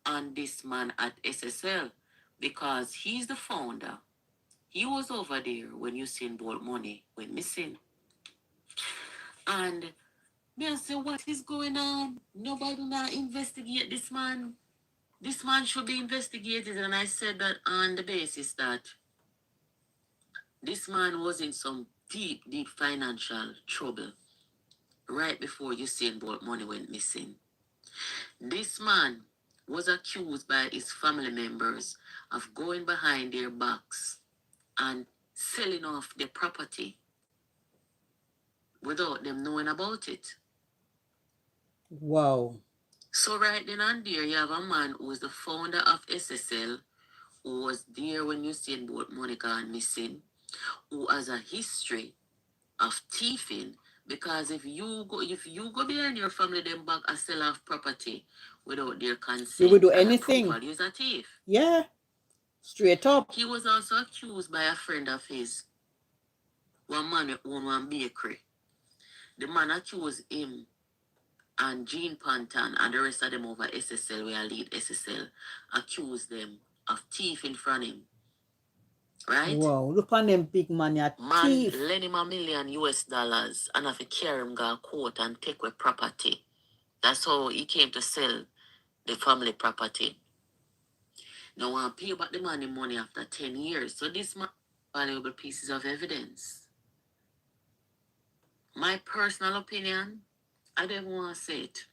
on this man at SSL, because he's the founder. He was over there when Usain Bolt money went missing. And me I say, what is going on? Nobody not investigate this man. This man should be investigated. And I said that on the basis that this man was in some deep, deep financial trouble right before Usain Bolt money went missing. This man was accused by his family members of going behind their backs and selling off their property without them knowing about it. Wow. So right then and there, you have a man who is the founder of SSL, who was there when Usain Bolt money gone missing, who has a history of thieving. Because if you go behind your family them back and sell off property without their consent, You will do and anything. approval, you're a thief. Yeah. Straight up. He was also accused by a friend of his, one man who owned one bakery. The man accused him and Gene Panton and the rest of them over SSL, where I lead SSL, accused them of thieving from him. Right? Wow, look on them big money at Man thief. lend him $1 million and have to carry him to court and take away property. That's how he came to sell the family property. Now want to pay back the money after 10 years. So this man valuable pieces of evidence. My personal opinion, I don't want to say it.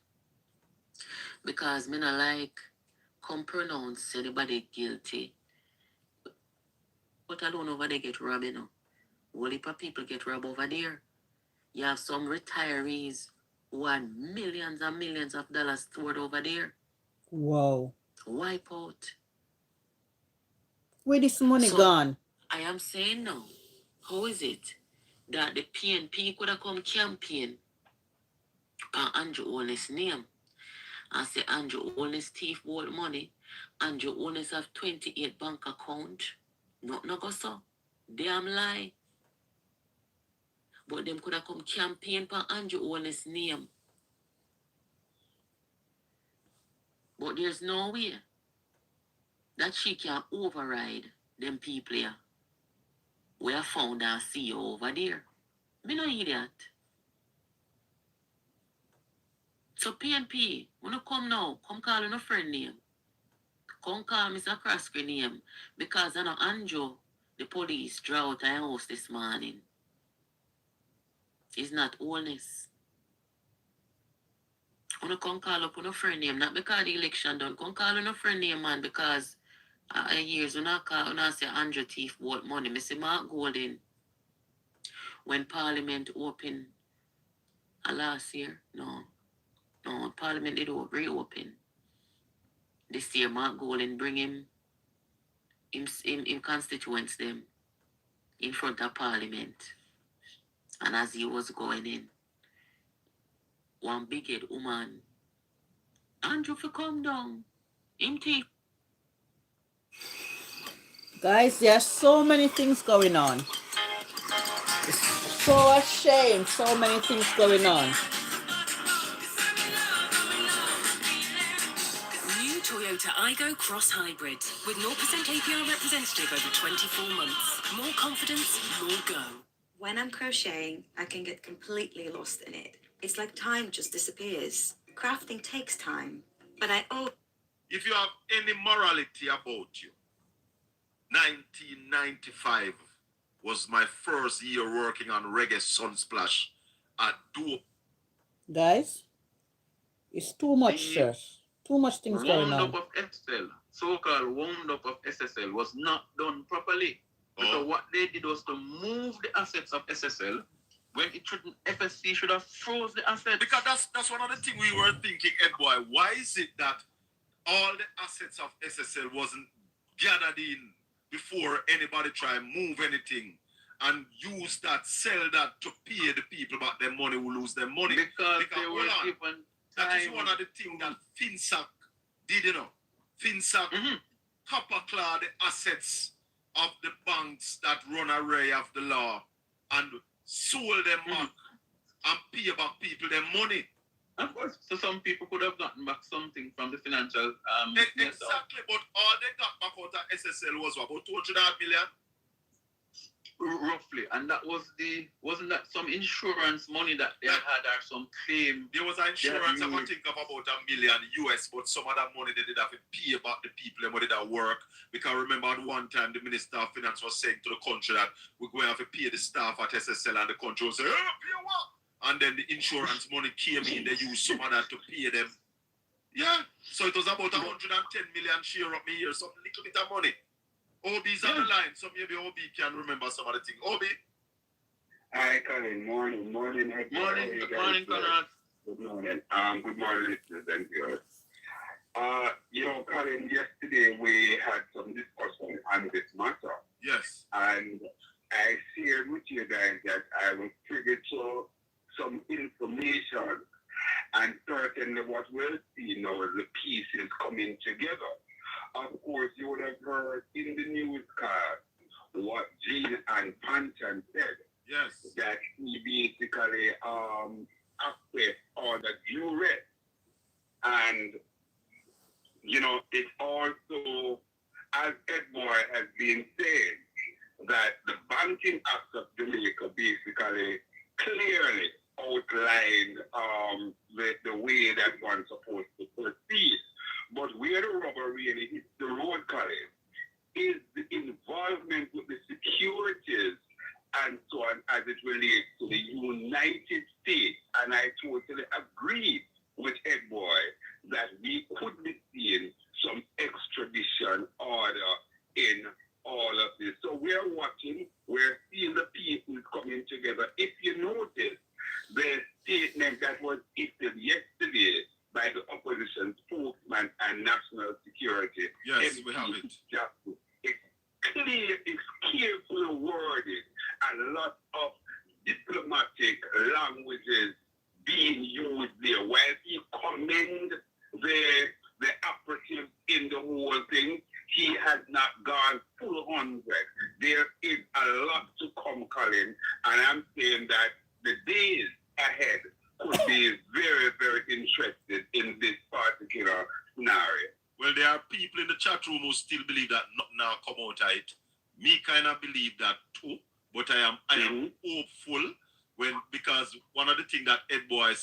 Because me not like come pronounce anybody guilty. But I don't know where they get robbed, you know. Whole heap of people get robbed over there. You have some retirees who had millions and millions of dollars stored over there. Wow. Wipe out. Where this money gone? I am saying now, how is it that the PNP could have come campaign on Andrew Owen's name and say Andrew Owen's thief bought money, Andrew Owen's have 28 bank account? No go so. Damn lie. But them could have come campaign for Andrew Owen's name. But there's no way that she can override them people here. We have found our CEO over there. Me no idiot. So PNP, when you come now, come call on a friend name. Come call Mr. Krasky name. Because I know Andrew, the police, draw out a house this morning. It's not honest. When you come call up on a friend name, not because the election done, come call on a friend name, man, because years when I call, when I say Andrew thief bought money, I say Mark Golden, when Parliament opened last year, no, Parliament did reopen. This year, Mark Golden bring him constituents them in front of Parliament. And as he was going in, one big-head woman, Andrew, for come down, him thief. Guys, there's so many things going on. It's so a shame, so many things going on. New Toyota Igo Cross Hybrid with 0% APR representative over 24 months. More confidence, more go. When I'm crocheting, I can get completely lost in it. It's like time just disappears. Crafting takes time, but If you have any morality about you, 1995 was my first year working on Reggae Sunsplash at Dope. Guys, it's too much, sir. Too much things going on. Wound up of SSL, so-called wound up of SSL, was not done properly. Because what they did was to move the assets of SSL when it shouldn't. FSC should have froze the assets. Because that's one of the things we were thinking, Ed Boy. Why is it that all the assets of SSL wasn't gathered in before anybody try and move anything and use that, sell that to pay the people back their money who lose their money? Because they were given time. That is one of the things that FinSac did, you know. FinSac copper-clad the assets of the banks that run array of the law and sold them back and pay back people their money. Of course, so some people could have gotten back something from the financial. Exactly, but all they got back out of SSL was what, about 200 million? Roughly, and that was wasn't that some insurance money that they had or some claim? There was an insurance, I would think of about $1 million US, but some of that money they did have to pay back the people and did that work. Because remember at one time the Minister of Finance was saying to the country that we're going to have to pay the staff at SSL, and the country was saying, pay what? And then the insurance money came in, they used some of that to pay them. Yeah, so it was about 110 million share up me here, some little bit of money. Obi's on the line, so maybe Obi can remember some of the things. Obi? Hi, Colin. Morning. Morning, Conrad. Good morning. Good morning, listeners and viewers. Colin, yesterday we had some discussion on this matter. Yes. And I shared with you guys that I was privy to some information, and certainly what we'll see now is the pieces coming together. Of course, you would have heard in the newscast what Gene and Panton said. Yes. That he basically acted on the duress. And, you know, it also, as Edmore has been saying, that the Banking Act of Jamaica basically clearly outlined the way that one's supposed to proceed. But where the rubber really hits the road, Colin, is the involvement with the securities and so on as it relates to the United States. And I totally agree with Ed Boy that we could be seeing some extradition order in all of this. So we're watching, we're seeing the pieces coming together. If you notice, the statement that was issued yesterday by the opposition spokesman and national security. Yes, we have it. It's clear, it's carefully worded, and lots of diplomatic languages being used there. While he commend the operatives in the whole thing, he has not gone full 100. There is a lot to come, Colin, and I'm saying that the days ahead could be very, very interested in this particular scenario. Well, there are people in the chat room who still believe that nothing now come out of it. Me kind of believe that too, but I am hopeful because one of the things that Ed Boy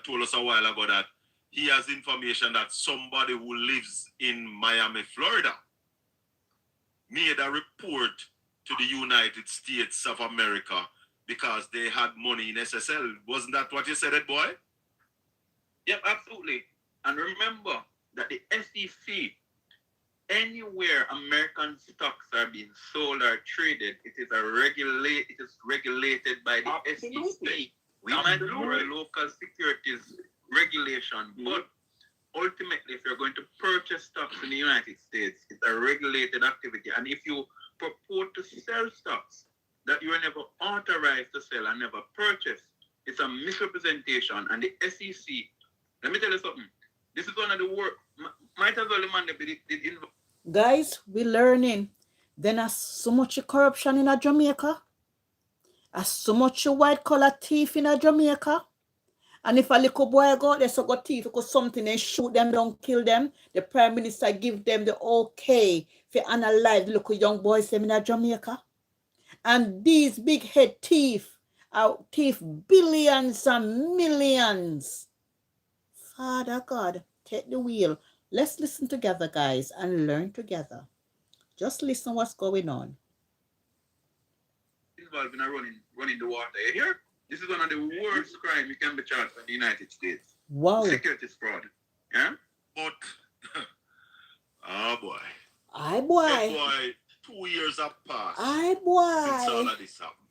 told us a while ago that he has information that somebody who lives in Miami, Florida, made a report to the United States of America because they had money in SSL. Wasn't that what you said, Ed Boy? Yep, absolutely. And remember that the SEC, anywhere American stocks are being sold or traded, it is regulated by the SEC. We might have a local securities regulation, but ultimately, if you're going to purchase stocks in the United States, it's a regulated activity. And if you purport to sell stocks that you were never authorized to sell and never purchased, it's a misrepresentation. And the SEC, let me tell you something. This is one of the work. Might as well the man did involve. Guys, we're learning. Then there's so much corruption in Jamaica. There's so much white collar thief in Jamaica. And if a little boy go out there, so got thief because something and shoot them, don't kill them, the Prime Minister give them the okay for analyze the little young boys them in Jamaica. And these big head thief are thief billions and millions. Father God, take the wheel. Let's listen together, guys, and learn together. Just listen what's going on. Involved in running the water. You hear? This is one of the worst crimes you can be charged in the United States. Wow. Securities fraud. Yeah? But, boy. Aye, boy. Hey, boy, 2 years have passed. Aye, boy. Since all of this happened.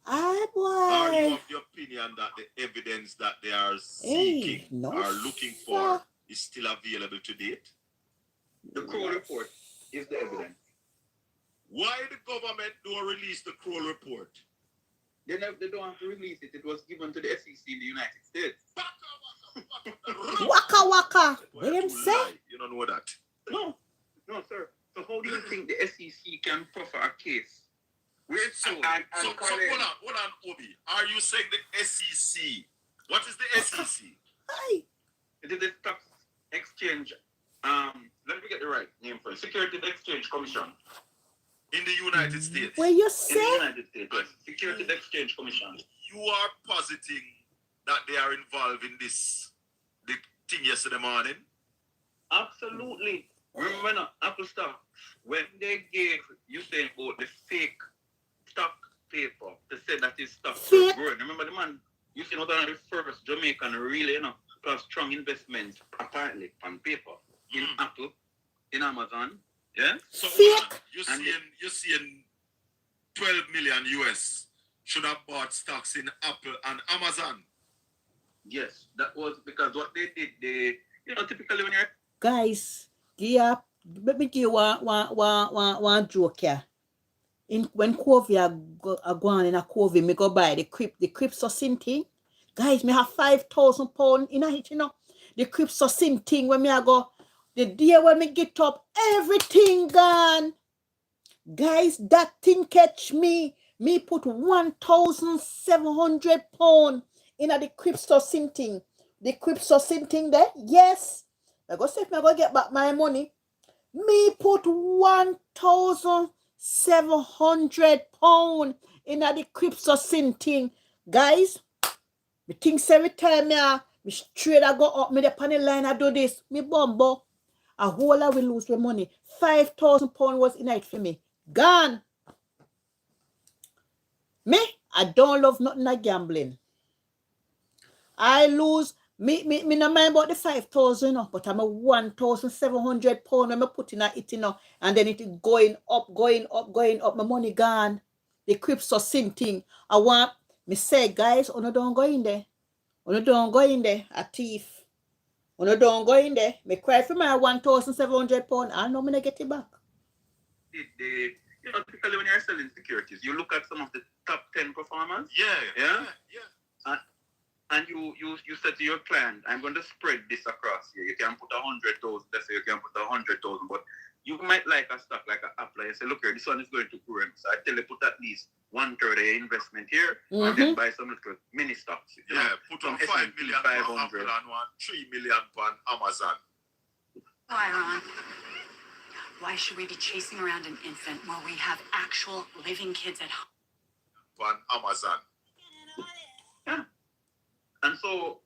Aye, boy. Are you of the opinion that the evidence that they are seeking or looking for is still available to date? The Kroll report is the evidence. Why the government don't release the Kroll report? They don't have to release it. It was given to the SEC in the United States. Waka waka. What them say? You don't know that. No, sir. So how do you think the SEC can proffer a case? So hold on, Obi. Are you saying the SEC? What is the SEC? It is the Stock Exchange. Let me get the right name first. Securities Exchange Commission. In the United States. What you say? In the United States, yes. Securities Exchange Commission. You are positing that they are involved in the thing yesterday morning? Absolutely. Remember now, Apple stock, when they gave you saying about the fake stock paper to say that his stock was growing. Remember the man, you see not one of the first Jamaican really, to have strong investments apparently on paper in Apple, in Amazon. Yeah? So you're seeing 12 million US should have bought stocks in Apple and Amazon. Yes, that was because what they did, typically when you're... Guys, let me give you one joke here. When COVID are going in a COVID, me go buy the crypto thing. Guys, me have £5,000 in it, The crypto thing when me I go The day when me get up, everything gone. Guys, that thing catch me. Me put £1,700 in the crypto thing. The crypto thing there, yes. I go say if I go get back my money. Me put £1,700 in the crypto thing. Guys, me think every time me straight I go up, me the panel line I do this. Me bumbo. A whole I will lose my money. £5,000 was in it for me. Gone. Me, I don't love nothing like gambling. I lose. Me no mind about the 5,000, you know, but I'm a £1,700 when I put in it, you know, and then it going up. My money gone. The crypto thing. I want me say, guys, you don't go in there. You don't go in there. A thief. You don't go in there. Me cry for my £1,700. I know me not get it back. You know, typically when you're selling securities, you look at some of the top 10 performers. Yeah. And you said to your client, I'm going to spread this across here. You can put 100,000. Let's say you can put 100,000, but you might like a stock like an Apple. You say, look here, this one is going to grow. So I tell you, put at least 1/3 of your investment here, and then buy some little mini stocks. You know, put on 5 million on Apple and 3 million on Amazon. Why, Ron? Why should we be chasing around an infant while we have actual living kids at home? On Amazon. Yeah. And so,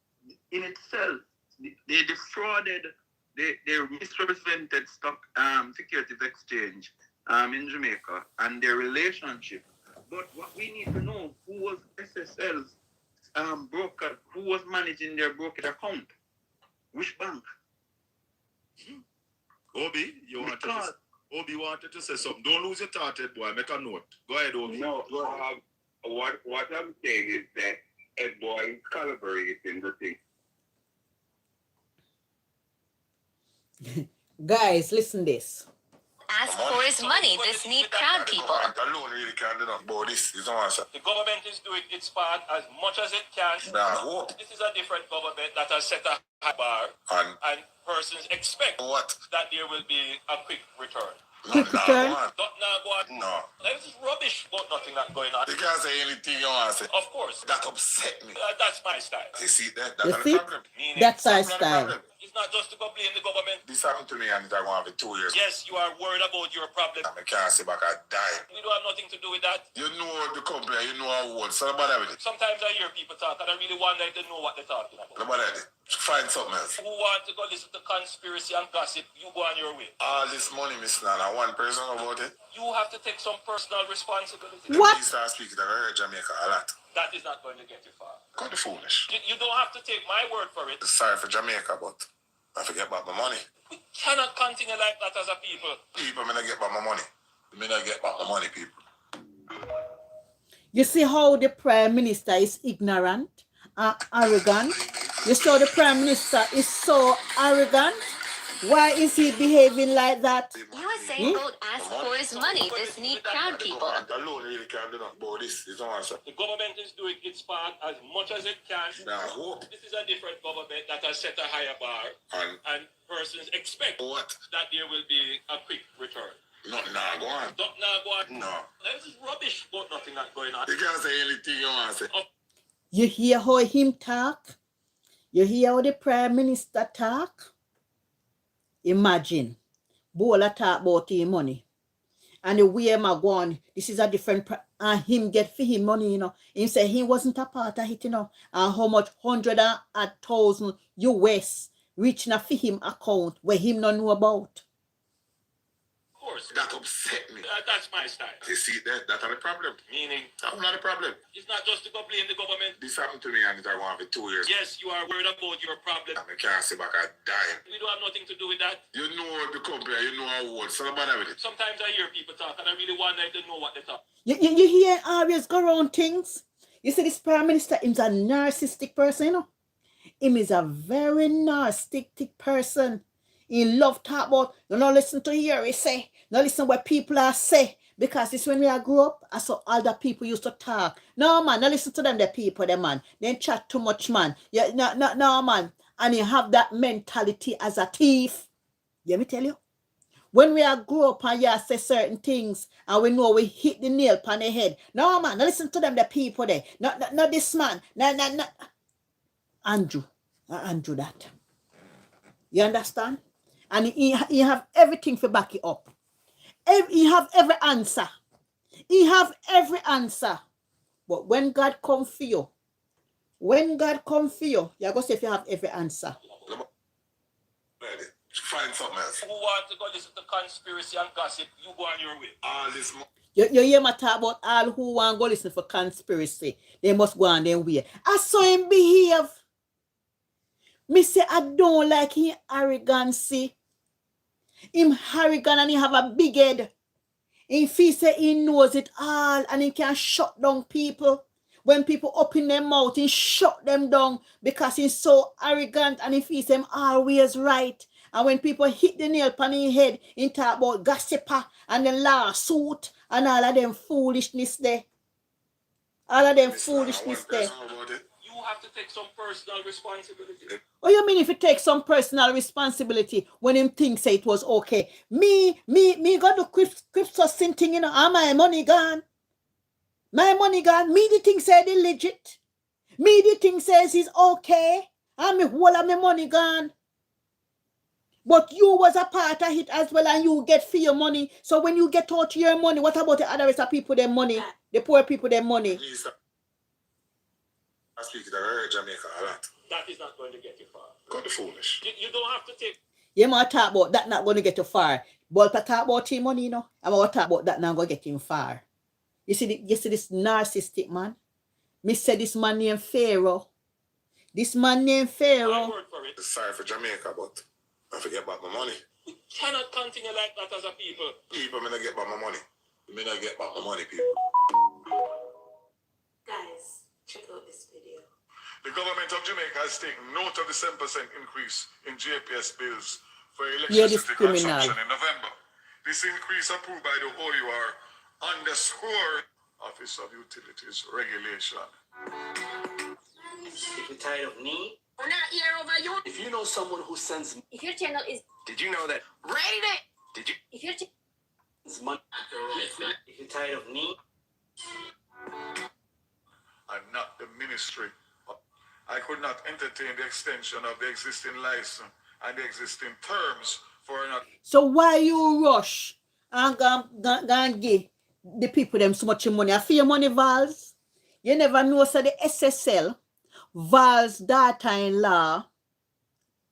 in itself, they defrauded, they misrepresented stock securities exchange in Jamaica and their relationship. But what we need to know, who was SSL's broker, who was managing their brokerage account? Which bank? Obi, Obi wanted to say something. Don't lose your thought, boy. Make a note. Go ahead, Obi. No, what I'm saying is that Ed Boy is collaborating the thing. Guys, listen this. Ask for his money. This need crowd people. Alone really can't do nothing about this. You don't answer. The government is doing its part as much as it can. This is a different government that has set a high bar, and persons expect that there will be a quick return. Quick return? No. This is rubbish about nothing that's going on. You can't say anything you want to say. Of course. That upset me. That's my style. You see that? You That's see? the problem. That's our style. It's not just to go blame the government. This happened to me and I'm going to have it 2 years. Yes, you are worried about your problem. I can't say back I die. We don't have nothing to do with that. You know the company, you know how old. So nobody with it. Sometimes I hear people talk and I really wonder if they know what they're talking about. Nobody with it. Find something else. Who want to go listen to conspiracy and gossip, you go on your way. All this money, Miss Nana, one person about it. You have to take some personal responsibility. What? You start speaking to Jamaica a lot. That is not going to get you far. Kind of foolish. You don't have to take my word for it. Sorry for Jamaica, but I forget about my money. We cannot continue like that as a people. People, I get back my money. I get back my money, people. You see how the Prime Minister is ignorant and arrogant? You saw the Prime Minister is so arrogant? Why is he behaving like that? USA vote ask for his money. This need crowd people. Alone really can't do nothing about this. You don't answer. The government is doing its part as much as it can. This is a different government that has set a higher bar, and persons expect that there will be a quick return. Go on. No. This is rubbish about nothing that's going on. You can't say anything you want to say. You hear how him talk? You hear how the Prime Minister talk? Imagine, Bola talk about him money. And the way him go on, this is a different, and him get for him money, you know. He say he wasn't a part of it, you know. And how much 100,000 US reaching a for him account where him not know about. Of course. That upset me. That's my style. You see that? That's not a problem. Meaning? That's not a problem. It's not just to go blame the government. This happened to me and I'm going to have it 2 years. Yes, you are worried about your problem. I can't say back I die. We don't have nothing to do with that. You know the company, you know how old. So nobody with it. Sometimes I hear people talk and I really wonder if they know what they talk. You hear always go around things. You see this Prime Minister, he's a narcissistic person, you know. Him is a very narcissistic person. He love talk about, you know, listen to hear he say, no listen what people are say. Because it's when we are grew up, I saw other people used to talk. No man, no listen to them, the people, the man. They chat too much, man. Yeah, no man. And you have that mentality as a thief. Let me tell you. When we are grow up and you say certain things and we know we hit the nail on the head. No, man, no listen to them, the people there. Not this man. No. Andrew that. You understand? And he have everything to back it up. He have every answer. He have every answer. But when God come for you, you're going to say if you have every answer. Find something else. Who want to go listen to conspiracy and gossip, you go on your way. All this You hear me talk about all who want to go listen for conspiracy. They must go on their way. I saw him behave. Me say I don't like him arrogancy. Him arrogant and he have a big head. If he say he knows it all and he can shut down people. When people open their mouth, he shut them down because he's so arrogant and he feels them always right. And when people hit the nail on his head, he talk about gossiper and the lawsuit and all of them foolishness there. All of them foolishness there. You have to take some personal responsibility. What you mean if you take some personal responsibility when him think say it was okay? Me got the crypto thing, you know, and my money gone. My money gone. Me the thing said it legit. Me the thing says it's okay. And me whole of my money gone. But you was a part of it as well and you get for your money. So when you get out your money, what about the other rest of people their money? The poor people their money. I speak to Jamaica a lot. That is not going to get you far. Got the foolish. You don't have to take. You might talk about that not going to get you far. But I talk about him money, you know. I'm going to talk about that not going to get him far. You see this narcissistic man? Me say this man named Pharaoh. This man named Pharaoh. Sorry for Jamaica, but I forget about my money. We cannot continue like that as a people. People may not get back my money. May not get back my money, people. Guys, check out this video. The government of Jamaica has taken note of the 7% increase in JPS bills for Yeah, this electricity criminal. consumption in November. This increase approved by the OUR underscore Office of Utilities Regulation. If you're tired of me, We're not here over you. if you know someone who sends If your channel is did you know that rated it, did you if your money if you're tired of me, And not the ministry. I could not entertain the extension of the existing license and the existing terms for an. So why you rush and go give the people them so much money? I feel money, Vals. You never know, so the SSL, Val's daughter-in-law,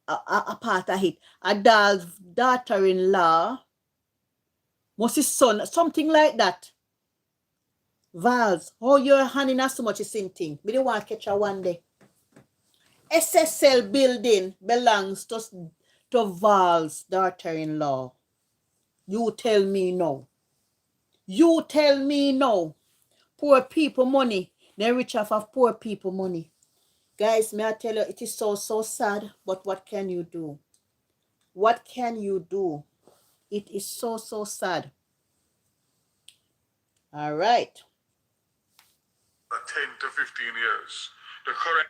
a part of it, a Dal's daughter-in-law, must his son, something like that. Vals, how your hand in so much the same thing. We don't want to catch her one day. SSL building belongs to Val's daughter-in-law. You tell me no. You tell me no. Poor people money. They rich off of poor people money. Guys, may I tell you, it is so sad. But what can you do? What can you do? It is so sad. All right. 10 to 15 years. The current.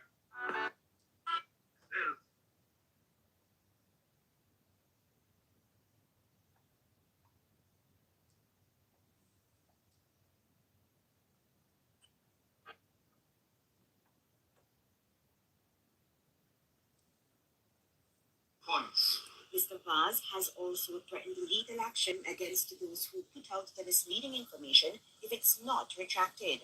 Mr. Vaz has also threatened legal action against those who put out the misleading information if it's not retracted.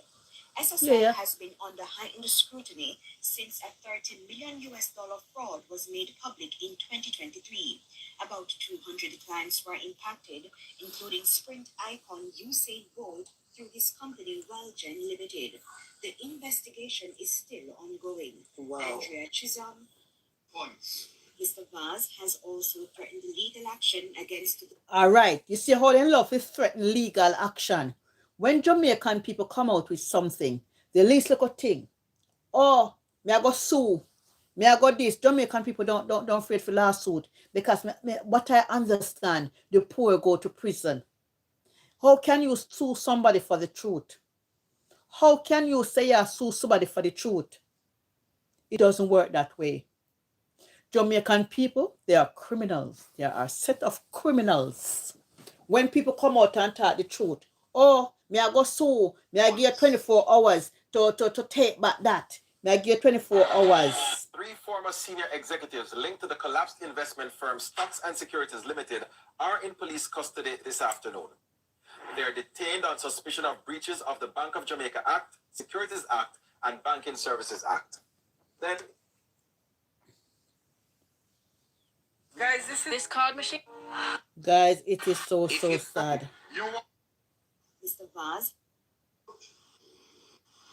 SSL has been under heightened scrutiny since a $30 million fraud was made public in 2023. About 200 clients were impacted, including Sprint icon Usain Bolt through his company Welgen Limited. The investigation is still ongoing. Wow. Andrea Chisholm. Points. Mr. Vaz has also threatened legal action against. All right. You see how in love is threatened legal action. When Jamaican people come out with something, the least little thing, oh, me I go sue, me I go this. Jamaican people don't afraid for lawsuit because what I understand, the poor go to prison. How can you sue somebody for the truth? How can you say you sue somebody for the truth? It doesn't work that way. Jamaican people, they are criminals. They are a set of criminals. When people come out and talk the truth, oh, me I go sue, me I give you 24 hours to take back that. Me I give you 24 hours. 3 former senior executives linked to the collapsed investment firm Stocks and Securities Limited are in police custody this afternoon. They are detained on suspicion of breaches of the Bank of Jamaica Act, Securities Act, and Banking Services Act. Then, Guys, this card machine. Guys, it is so sad. Mr. Vaz,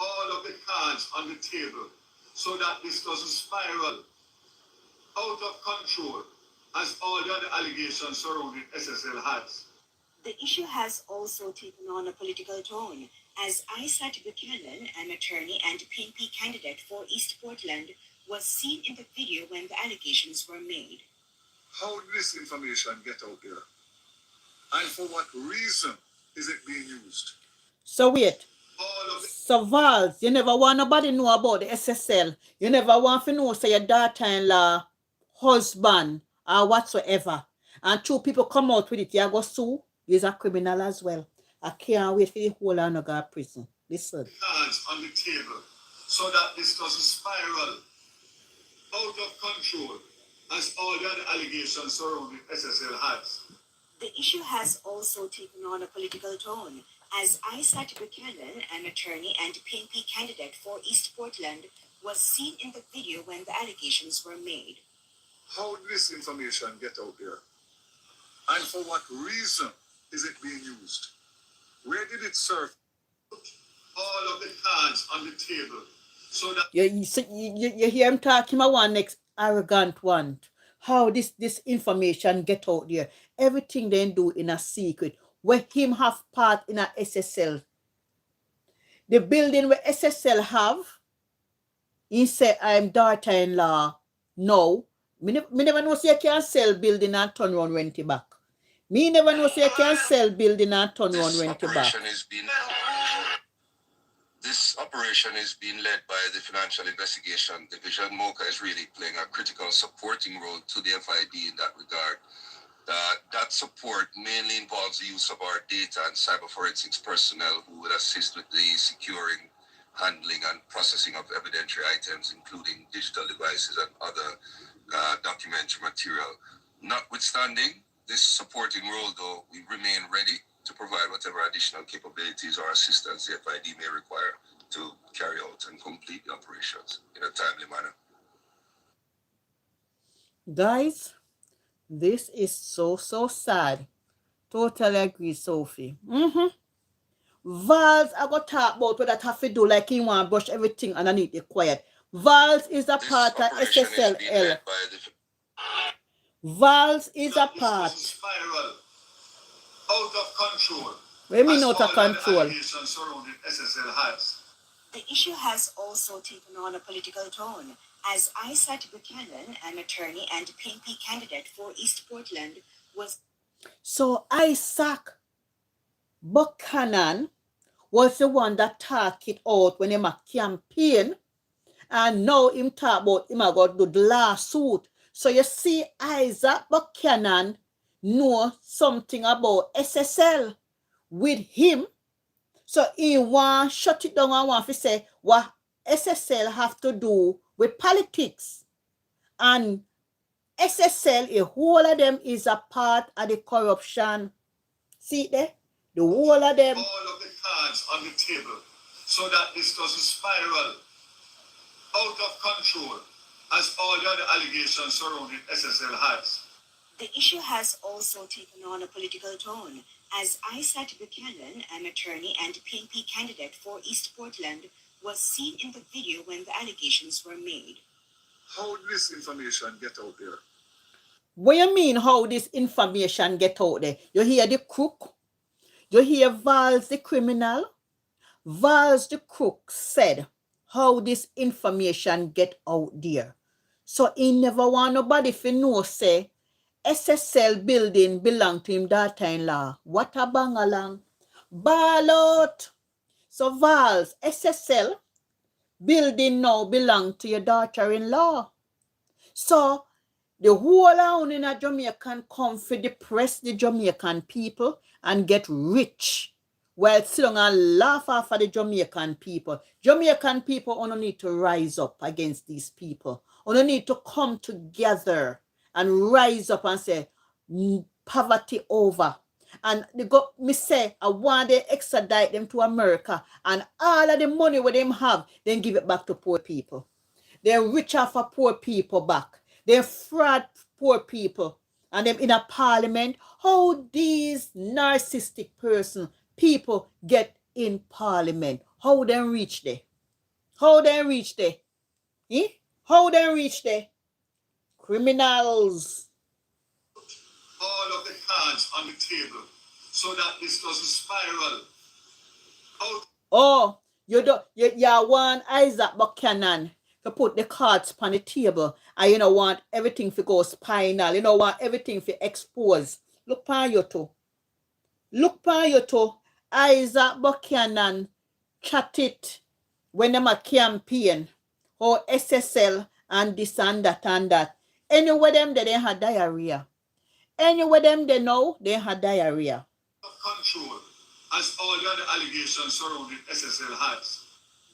all of the cards on the table so that this doesn't spiral out of control as all the other allegations surrounding SSL has. the issue has also taken on a political tone as Isaac Buchanan, an attorney and PNP candidate for East Portland, was seen in the video when the allegations were made. How did this information get out there? And for what reason is it being used? So wait. So Vals, you never want nobody know about the SSL. You never want to know say your daughter-in-law, husband, or whatsoever. And two people come out with it, you go sue. You're a criminal as well. I can't wait for the whole and go to prison. Listen. Cards on the table so that this doesn't spiral out of control as all the other allegations surrounding SSL has. The issue has also taken on a political tone as Isaac Buchanan, an attorney and PNP candidate for East Portland, was seen in the video when the allegations were made. How did this information get out there? And for what reason is it being used? Where did it serve? All of the cards on the table so that You hear him talking about one next arrogant one. How this information get out there. Everything they do in a secret. Where him have part in a SSL. The building where SSL have, he say I'm daughter-in-law. No. Me never know say you can sell building and turn around rent it back. Me never know say you can sell building and turn around rent it back. This operation is being led by the Financial Investigation Division. MOCA is really playing a critical supporting role to the FID in that regard. That support mainly involves the use of our data and cyber forensics personnel who will assist with the securing, handling, and processing of evidentiary items, including digital devices and other documentary material. Notwithstanding this supporting role, though, we remain ready to provide whatever additional capabilities or assistance the FID may require to carry out and complete the operations in a timely manner. Guys, this is so sad. Totally agree, Sophie. Vals, I got talk about what that have to do like he want to brush everything underneath the quiet. Vals is a part of SSLL. Vals is a part. Spiral out of control. What do you mean out of control? SSL has. The issue has also taken on a political tone as Isaac Buchanan, an attorney and PNP candidate for East Portland, was... So Isaac Buchanan was the one that talked it out when he a campaign, and now him talk about him a go do the lawsuit. So you see Isaac Buchanan know something about SSL with him. So he want shut it down and want to say what SSL have to do with politics. And SSL, a whole of them is a part of the corruption. See there? The whole of them. All of the cards on the table so that this doesn't spiral out of control as all the other allegations surrounding SSL has. The issue has also taken on a political tone as Isaac Buchanan, an attorney and PNP candidate for East Portland, was seen in the video when the allegations were made. How did this information get out there? What you mean how this information get out there? You hear the crook? You hear Vals the criminal? Vals the crook said how this information get out there. So he never want nobody to know say SSL building belong to him daughter-in-law. What a bangalang. BARL out. So Vals, SSL building now belong to your daughter-in-law. So The whole of in a Jamaican come for depress the Jamaican people and get rich. While sit down and laugh after the Jamaican people. Jamaican people only need to rise up against these people. Only need to come together and rise up and say, poverty over. And they go, me say, I want to extradite them to America. And all of the money what them have, then give it back to poor people. They rich off of poor people back. They fraud poor people. And them in a parliament. How these narcissistic people get in parliament? How they reach there? How they reach there? Eh? How they reach there? Criminals. All of the cards on the table so that this doesn't spiral out. Oh, you want Isaac Buchanan to put the cards on the table and you don't want everything to go spinal. You don't want everything to expose. Look on you two. Look on you two. Isaac Buchanan chat it when them a campaign or SSL and this and that and that. Anywhere them they had diarrhea. Anywhere them they know they had diarrhea. Control, as all the other allegations surrounding SSL has.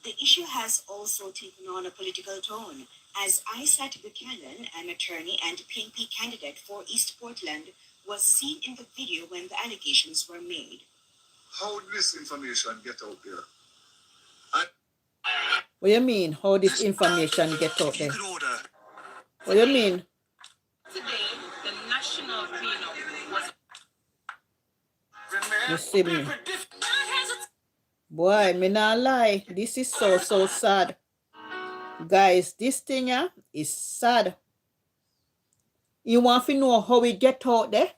The issue has also taken on a political tone, as Isaac Buchanan, an attorney and PNP candidate for East Portland, was seen in the video when the allegations were made. How did this information get out there? What do you mean? How this information get out there? What do you mean? Today, the national plenum was... You see me? Boy, me not lie. This is so sad. Guys, this thing is sad. You want to know how we get out there?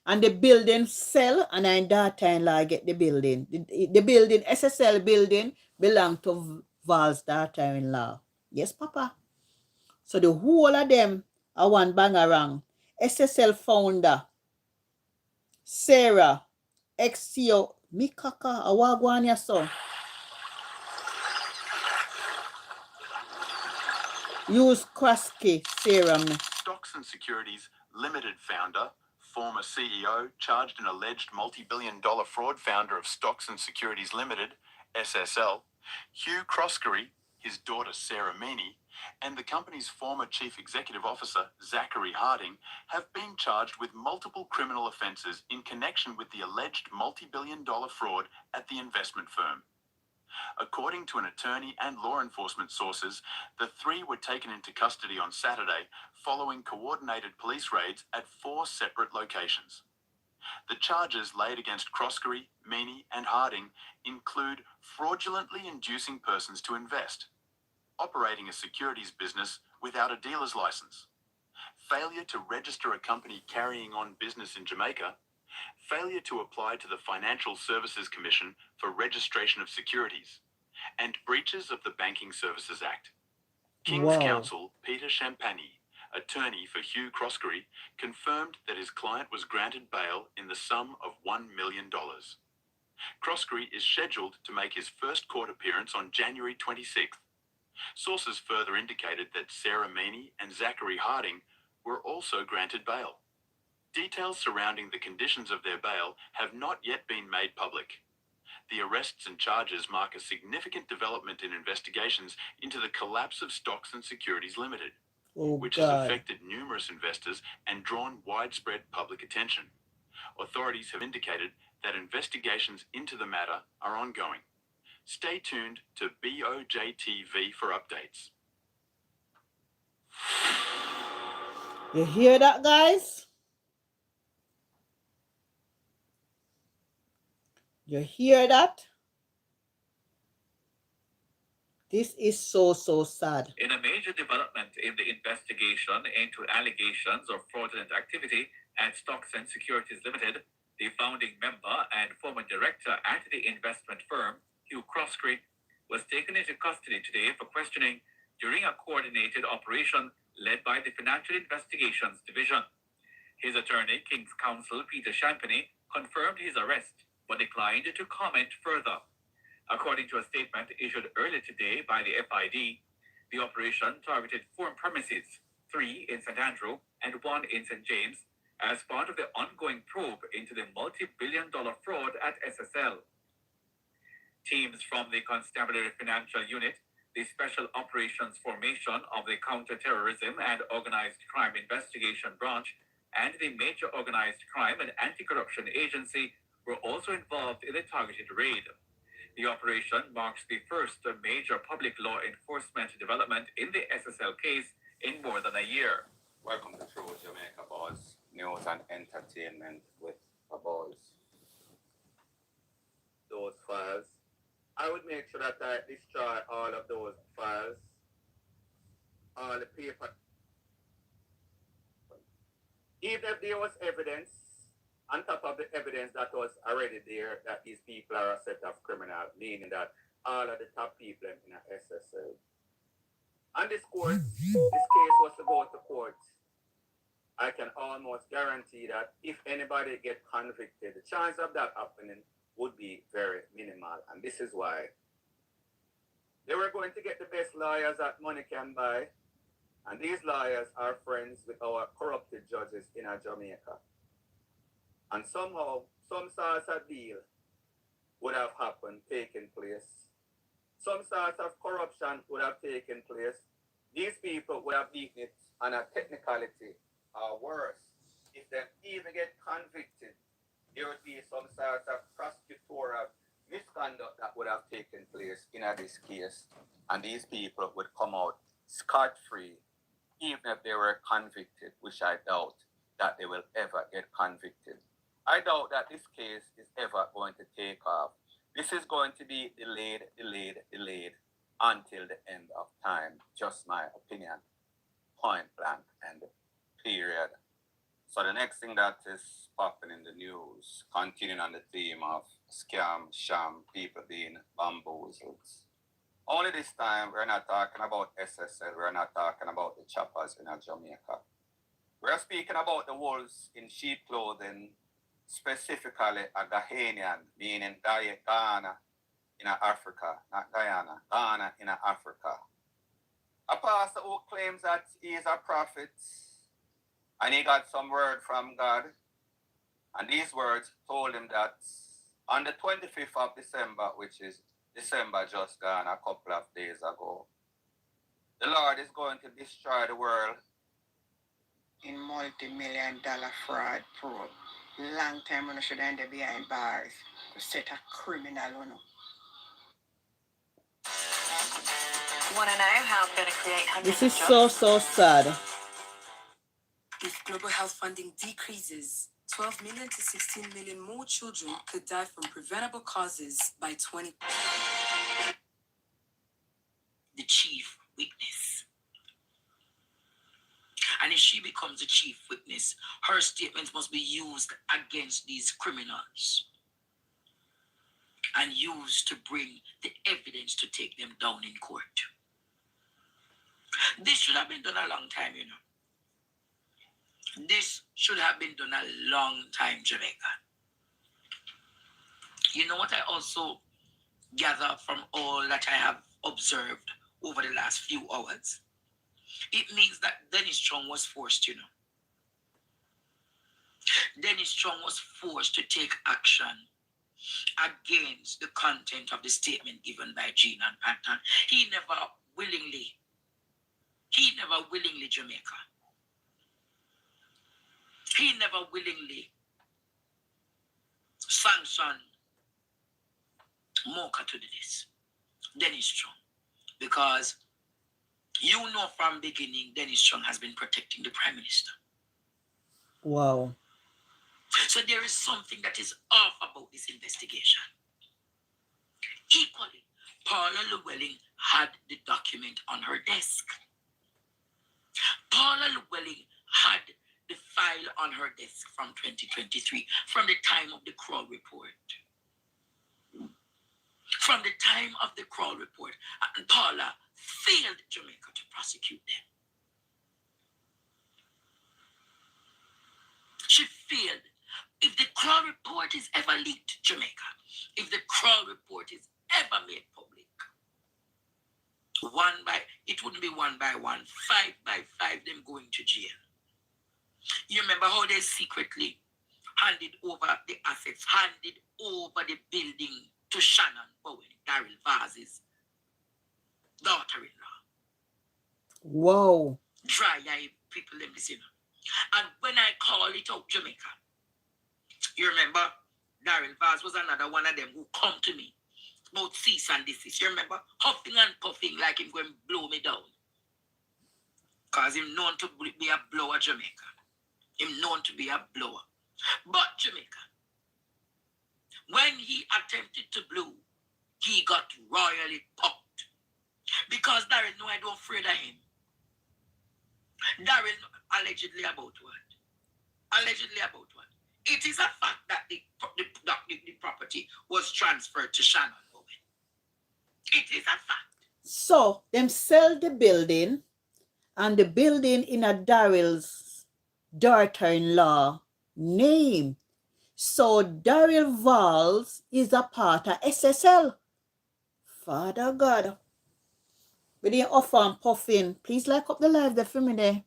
And the building sell and I daughter-in-law get the building. The building, SSL building, belong to Val's daughter-in-law. Yes, Papa. So the whole of them are one bangarang. SSL founder, Sarah, ex-CEO, Mikaka, awagwanya so. Use Kraski serum. Stocks and Securities Limited founder, former CEO, charged an alleged multi-billion-dollar fraud founder of Stocks and Securities Limited, SSL, Hugh Croskery, his daughter Sarah Meany, and the company's former chief executive officer, Zachary Harding, have been charged with multiple criminal offences in connection with the alleged multi-billion-dollar fraud at the investment firm. According to an attorney and law enforcement sources, the three were taken into custody on Saturday following coordinated police raids at 4 separate locations. The charges laid against Croskery, Meany, and Harding include fraudulently inducing persons to invest, operating a securities business without a dealer's license, failure to register a company carrying on business in Jamaica, failure to apply to the Financial Services Commission for registration of securities, and breaches of the Banking Services Act. King's Counsel Peter Champagne, attorney for Hugh Croskery, confirmed that his client was granted bail in the sum of $1 million. Croskery is scheduled to make his first court appearance on January 26th. Sources further indicated that Sarah Meany and Zachary Harding were also granted bail. Details surrounding the conditions of their bail have not yet been made public. The arrests and charges mark a significant development in investigations into the collapse of Stocks and Securities Limited, which has affected numerous investors and drawn widespread public attention. Authorities have indicated that investigations into the matter are ongoing. Stay tuned to BOJTV for updates. You hear that, guys? You hear that? This is so sad. In a major development in the investigation into allegations of fraudulent activity at Stocks and Securities Limited, the founding member and former director at the investment firm, Hugh Croskery, was taken into custody today for questioning during a coordinated operation led by the Financial Investigations Division. His attorney, King's Counsel Peter Champagne, confirmed his arrest, but declined to comment further. According to a statement issued earlier today by the FID, the operation targeted 4 premises 3 in St. Andrew, and 1 in St. James, as part of the ongoing probe into the multi-billion-dollar fraud at SSL. Teams from the Constabulary Financial Unit, the Special Operations Formation of the Counter-Terrorism and Organized Crime Investigation Branch, and the Major Organized Crime and Anti-Corruption Agency were also involved in the targeted raid. The operation marks the first major public law enforcement development in the SSL case in more than a year. Welcome to True Jamaica Buzz, news and entertainment with a buzz. Those files. I would make sure that I destroy all of those files, all the paper. Even if there was evidence, on top of the evidence that was already there, that these people are a set of criminals, meaning that all of the top people in a SSL. On this court, this case was to go to court. I can almost guarantee that if anybody get convicted, the chance of that happening would be very minimal. And this is why. They were going to get the best lawyers that money can buy. And these lawyers are friends with our corrupted judges in Jamaica. And somehow, some sorts of deal would have happened, taken place. Some sorts of corruption would have taken place. These people would have beaten it on a technicality or worse. If they even get convicted, there would be some sort of prosecutorial misconduct that would have taken place in this case. And these people would come out scot-free, even if they were convicted, which I doubt that they will ever get convicted. I doubt that this case is ever going to take off. This is going to be delayed until the end of time. Just my opinion. Point blank and period. So the next thing that is popping in the news, continuing on the theme of scam, sham, people being bamboozled. Only this time, we're not talking about SSL, we're not talking about the choppers in Jamaica. We're speaking about the wolves in sheep clothing, specifically a Ghanaian, meaning Ghana in Africa, not Guyana, Ghana in Africa. A pastor who claims that he is a prophet and he got some word from God, and these words told him that on the 25th of December, which is December just gone a couple of days ago, the Lord is going to destroy the world in multi-million-dollar fraud probe. Long time when I should end up behind bars to set a criminal on. Want to know how I'm going to create hundreds This is of jobs? so sad. If global health funding decreases, 12 million to 16 million more children could die from preventable causes by 20. The chief witness. And if she becomes the chief witness, her statements must be used against these criminals and used to bring the evidence to take them down in court. This should have been done a long time, you know. This should have been done a long time, Jamaica. You know what I also gather from all that I have observed over the last few hours? It means that Dennis Chung was forced, you know. Dennis Chung was forced to take action against the content of the statement given by Jean and Panton. He never willingly, Jamaica. He never willingly sanctioned Mocha to do this. Dennis Chung. Because you know from beginning, Dennis Chung has been protecting the Prime Minister. Wow. So there is something that is off about this investigation. Equally, Paula Llewellyn had the document on her desk. Paula Llewellyn had the file on her desk from 2023, from the time of the Kroll report. From the time of the Kroll report, and Paula failed Jamaica to prosecute them. She failed. If the Kroll report is ever leaked, Jamaica, if the Kroll report is ever made public, It wouldn't be 1 by 1, 5 by 5, them going to jail. You remember how they secretly handed over the assets, handed over the building to Shannon Bowen, Daryl Vaz's daughter-in-law. Wow. Dry eye people them listen. And when I call it out Jamaica, you remember Daryl Vaz was another one of them who come to me about cease and desist. You remember? Huffing and puffing like him going to blow me down. Because him known to be a blower, Jamaica. Him known to be a blower. But Jamaica, when he attempted to blow, he got royally popped. Because Daryl know I don't afraid of him. Daryl allegedly about what? Allegedly about what? It is a fact that the property was transferred to Shannon Bowen. It is a fact. So, them sell the building, and the building in a Daryl's daughter-in-law name. So, Daryl Valls is a part of SSL. Father God. With the offer and puffing, please like up the live there for me there.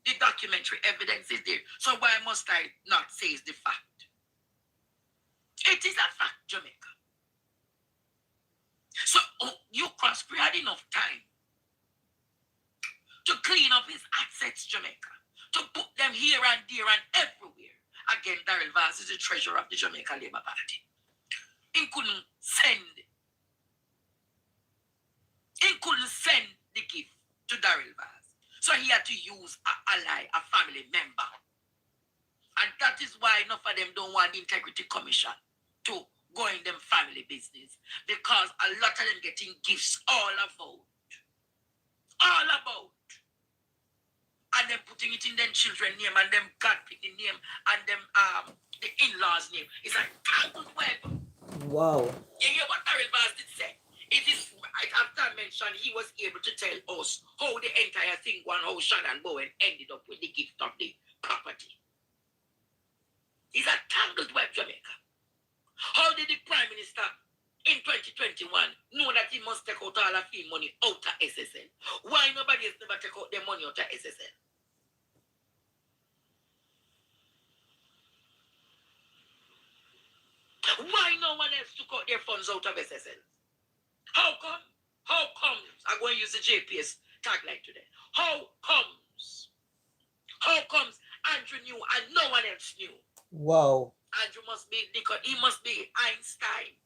The documentary evidence is there. So why must I not say it's the fact? It is a fact, Jamaica. So you Crosby had enough time to clean up his assets, Jamaica, to put them here and there and everywhere. Again, Daryl Vaz is the treasurer of the Jamaica Labour Party. He couldn't send the gift to Daryl Vaz. So he had to use an ally, a family member. And that is why enough of them don't want the Integrity Commission to go in them family business. Because a lot of them getting gifts all about. And them putting it in them children's name and them God picking name and them the in-laws name. It's a tangled web. Wow. You hear what Daryl Vaz did say? It is, after I mentioned, he was able to tell us how the entire thing went, how Shannon Bowen ended up with the gift of the property. It's a tangled web, Jamaica. How did the Prime Minister in 2021 know that he must take out all of his money out of SSL? Why nobody has never take out their money out of SSL? Why no one else took out their funds out of SSL? How come? How comes? I'm going to use the JPS tagline today. How comes? How comes Andrew knew and no one else knew? Wow. Andrew must be Nicholas. He must be Einstein.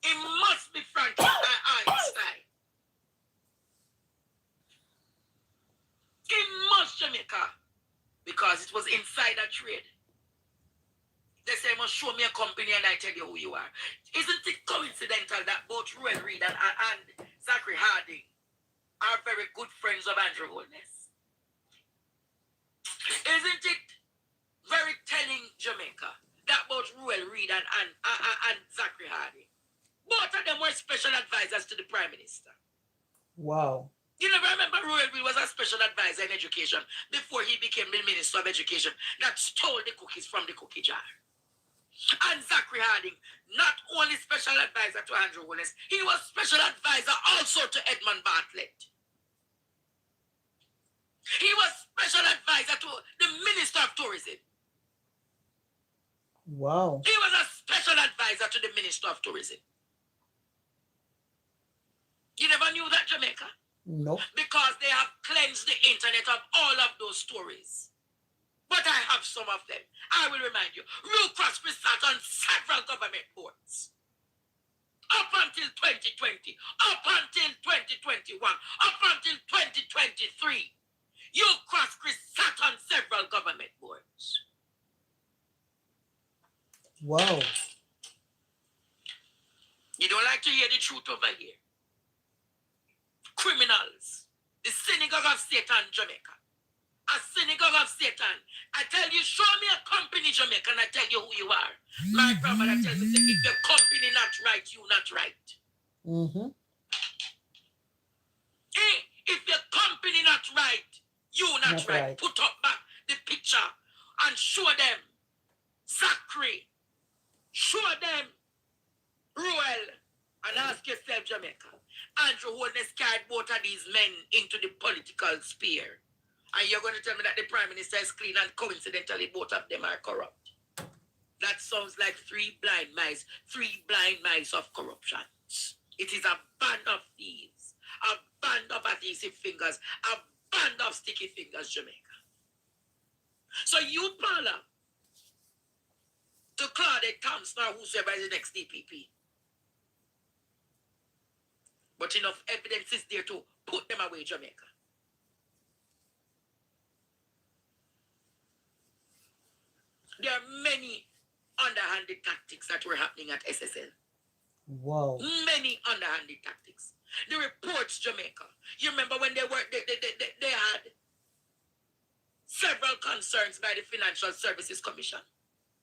He must be Franklin Einstein. He must Jamaica. Because it was insider trade. They say, must show me a company and I tell you who you are. Isn't it coincidental that both Ruel Reid and Zachary Harding are very good friends of Andrew Holness? Isn't it very telling, Jamaica, that both Ruel Reid and Zachary Harding, both of them were special advisors to the Prime Minister? Wow. You never remember Ruel Reid was a special advisor in education before he became the Minister of Education that stole the cookies from the cookie jar. And Zachary Harding, not only special advisor to Andrew Holness, he was special advisor also to Edmund Bartlett. He was special advisor to the Minister of Tourism. Wow. He was a special advisor to the Minister of Tourism. You never knew that, Jamaica? No. Because they have cleansed the internet of all of those stories. But I have some of them. I will remind you. Real Crosby sat on several government boards. Up until 2020. Up until 2021. Up until 2023. You Crosby sat on several government boards. Wow. You don't like to hear the truth over here. Criminals. The synagogue of Satan, Jamaica. A synagogue of Satan. I tell you, show me a company, Jamaica, and I tell you who you are. My grandmother tells me, if your company not right, you not right. Mm-hmm. If your company not right, you not right. Put up back the picture and show them Zachary. Show them Ruel. And ask yourself, Jamaica, Andrew Holness carried both of these men into the political sphere. And you're going to tell me that the Prime Minister is clean and coincidentally both of them are corrupt. That sounds like three blind mice of corruption. It is a band of thieves, a band of adhesive fingers, a band of sticky fingers, Jamaica. So you, Paula, to Claudette Thompson or whosoever is the next DPP. But enough evidence is there to put them away, Jamaica. There are many underhanded tactics that were happening at SSL. Wow. Many underhanded tactics. The reports, Jamaica. You remember when they had several concerns by the Financial Services Commission,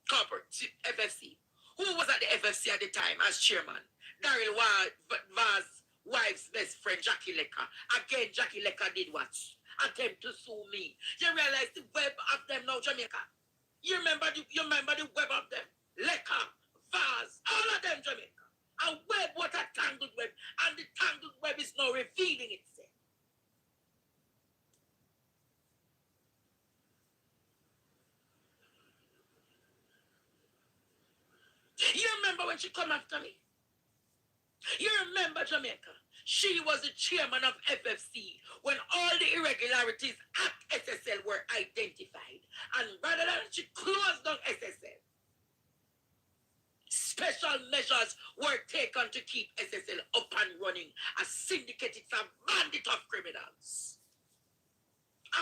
corporate FFC. Who was at the FFC at the time as chairman? Daryl Vaz's wife's best friend, Jackie Lecker. Again, Jackie Lecker did what? Attempt to sue me. You realize the web of them now, Jamaica. You remember the web of them? Lecker, Vaz, all of them, Jamaica. A web, what a tangled web. And the tangled web is now revealing itself. You remember when she come after me? You remember, Jamaica? She was the chairman of FFC when all the irregularities at SSL were identified. And rather than she closed down SSL, special measures were taken to keep SSL up and running. A syndicate, it's a bandit of criminals.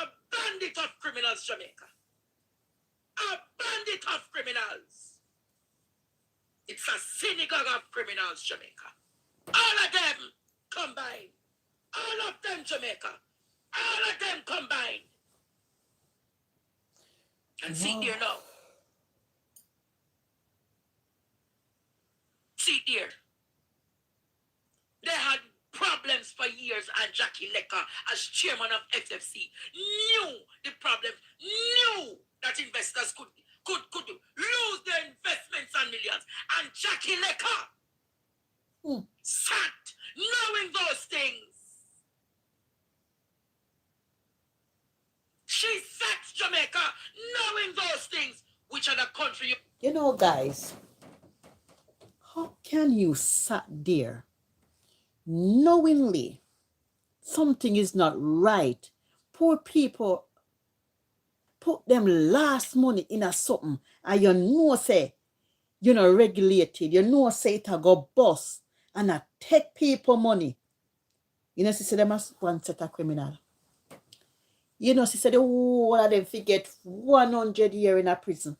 A bandit of criminals, Jamaica. A bandit of criminals. It's a synagogue of criminals, Jamaica. All of them combined. All of them, Jamaica. All of them combined. And see there now. See there. They had problems for years, and Jackie Lecker, as chairman of FFC, knew the problem, knew that investors could lose their investments and millions. And Jackie Lecker sat knowing those things. She sat, Jamaica, knowing those things, which are the country. You know, guys, how can you sat there knowingly something is not right? Poor people put them last money in a something, and you know say you're not regulated, you know say it a go bust and I take people money. You know, she said them as one set of criminal. You know, she said the whole of them forget 100 years in a prison.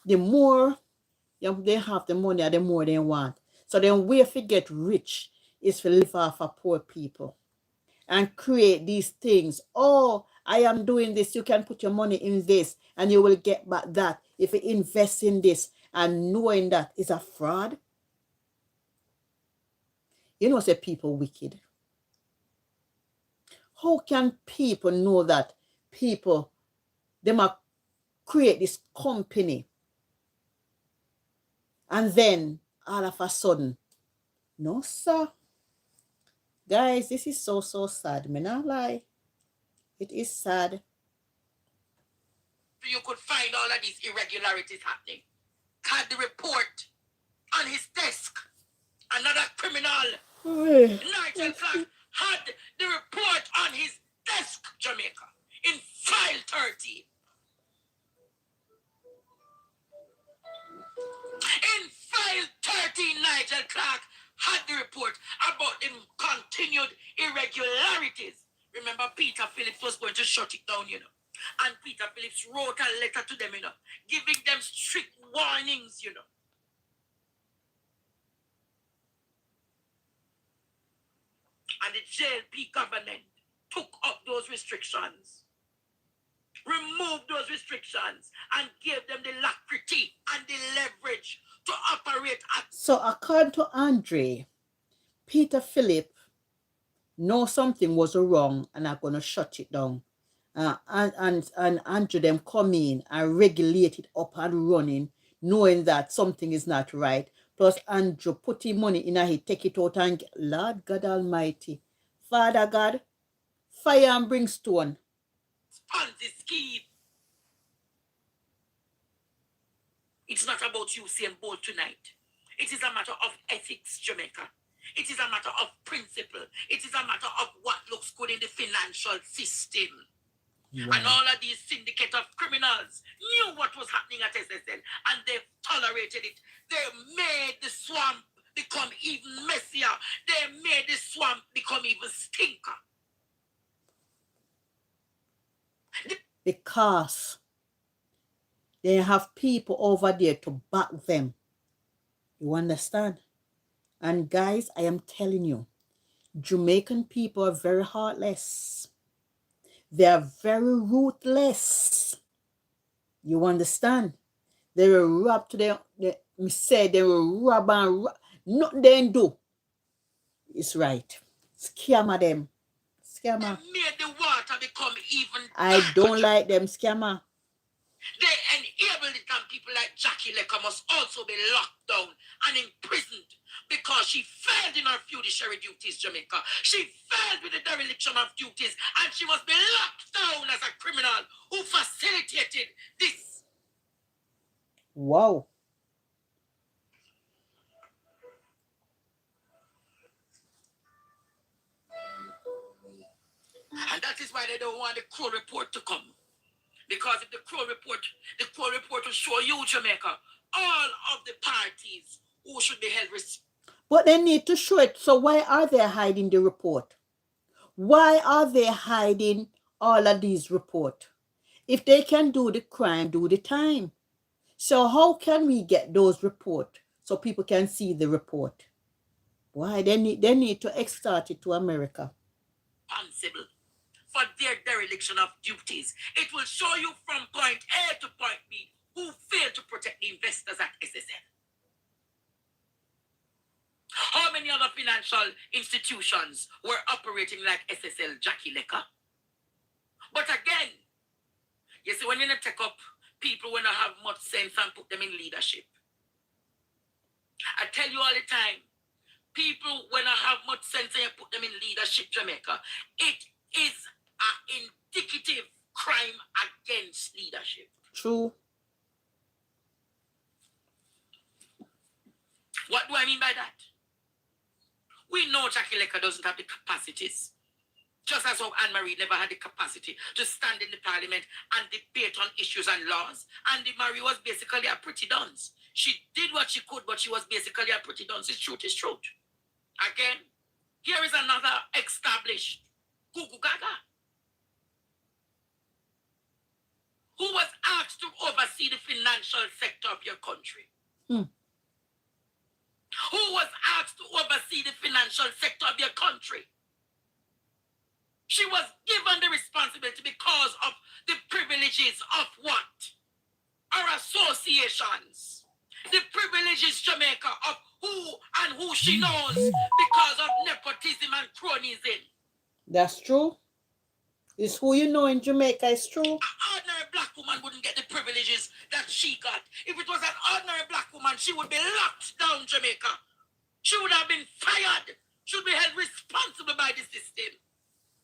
The more they have the money, the more they want. So then we forget rich is to live off of poor people and create these things. Oh, I am doing this. You can put your money in this and you will get back that if you invest in this, and knowing that is a fraud. You know, say people wicked. How can people know that people, they might create this company and then all of a sudden, no sir. Guys, this is so sad. Me not lie. It is sad. You could find all of these irregularities happening. Had the report on his desk. Another criminal, Nigel Clark, had the report on his desk, Jamaica, in file 30. In file 30, Nigel Clark had the report about the continued irregularities. Remember, Peter Phillips was going to shut it down, you know. And Peter Phillips wrote a letter to them, you know, giving them strict warnings, you know. And the JLP government took up those restrictions, removed those restrictions, and gave them the alacrity and the leverage to operate at. So according to Andre, Peter Philip know something was wrong and are going to shut it down. And Andrew them come in and regulate it up and running, knowing that something is not right. Plus Andrew put him money in he take it out and Lord God Almighty. Father God, fire and brimstone. Ponzi scheme. It's not about you saying bold tonight. It is a matter of ethics, Jamaica. It is a matter of principle. It is a matter of what looks good in the financial system. Wow. And all of these syndicate of criminals knew what was happening at SSL and they tolerated it. They made the swamp become even messier. They made the swamp become even stinker. Because they have people over there to back them. You understand? And guys, I am telling you, Jamaican people are very heartless. They are very ruthless. You understand? They will rob to them. They say they will rob and rob. Nothing they do. It's right. Scammer them. Scammer. They made the water become even I don't like them scammer. They enabled it, and people like Jackie Lecker must also be locked down and imprisoned because she failed in her fiduciary duties, Jamaica. She failed with the dereliction of duties, and she must be locked down as a criminal who facilitated this. Wow. And that is why they don't want the Crow report to come. Because if the Crow report will show you, Jamaica, all of the parties who should be held responsible. But they need to show it. So why are they hiding the report? Why are they hiding all of these reports? If they can do the crime, do the time. So how can we get those reports so people can see the report? Why? They need to export it to America. Responsible for their dereliction of duties. It will show you from point A to point B who failed to protect the investors at SSL. How many other financial institutions were operating like SSL, Jackie Lecker? But again, you see, when you take up people when I have much sense and put them in leadership. I tell you all the time, people when I have much sense and you put them in leadership, Jamaica, it is an indicative crime against leadership. True. What do I mean by that? We know Jackie Lecker doesn't have the capacities. Just as how Anne-Marie never had the capacity to stand in the parliament and debate on issues and laws. Anne-Marie was basically a pretty dunce. She did what she could, but she was basically a pretty dunce. It's truth, it's truth. Again, here is another established Gugu Gaga, who was asked to oversee the financial sector of your country. Who was asked to oversee the financial sector of your country. She was given the responsibility because of the privileges of what? Our associations. The privileges, Jamaica, of who she knows because of nepotism and cronyism. That's true. It's who you know in Jamaica, it's true. An ordinary black woman wouldn't get the privileges that she got. If it was an ordinary black woman, she would be locked down, Jamaica. She would have been fired. She would be held responsible by the system.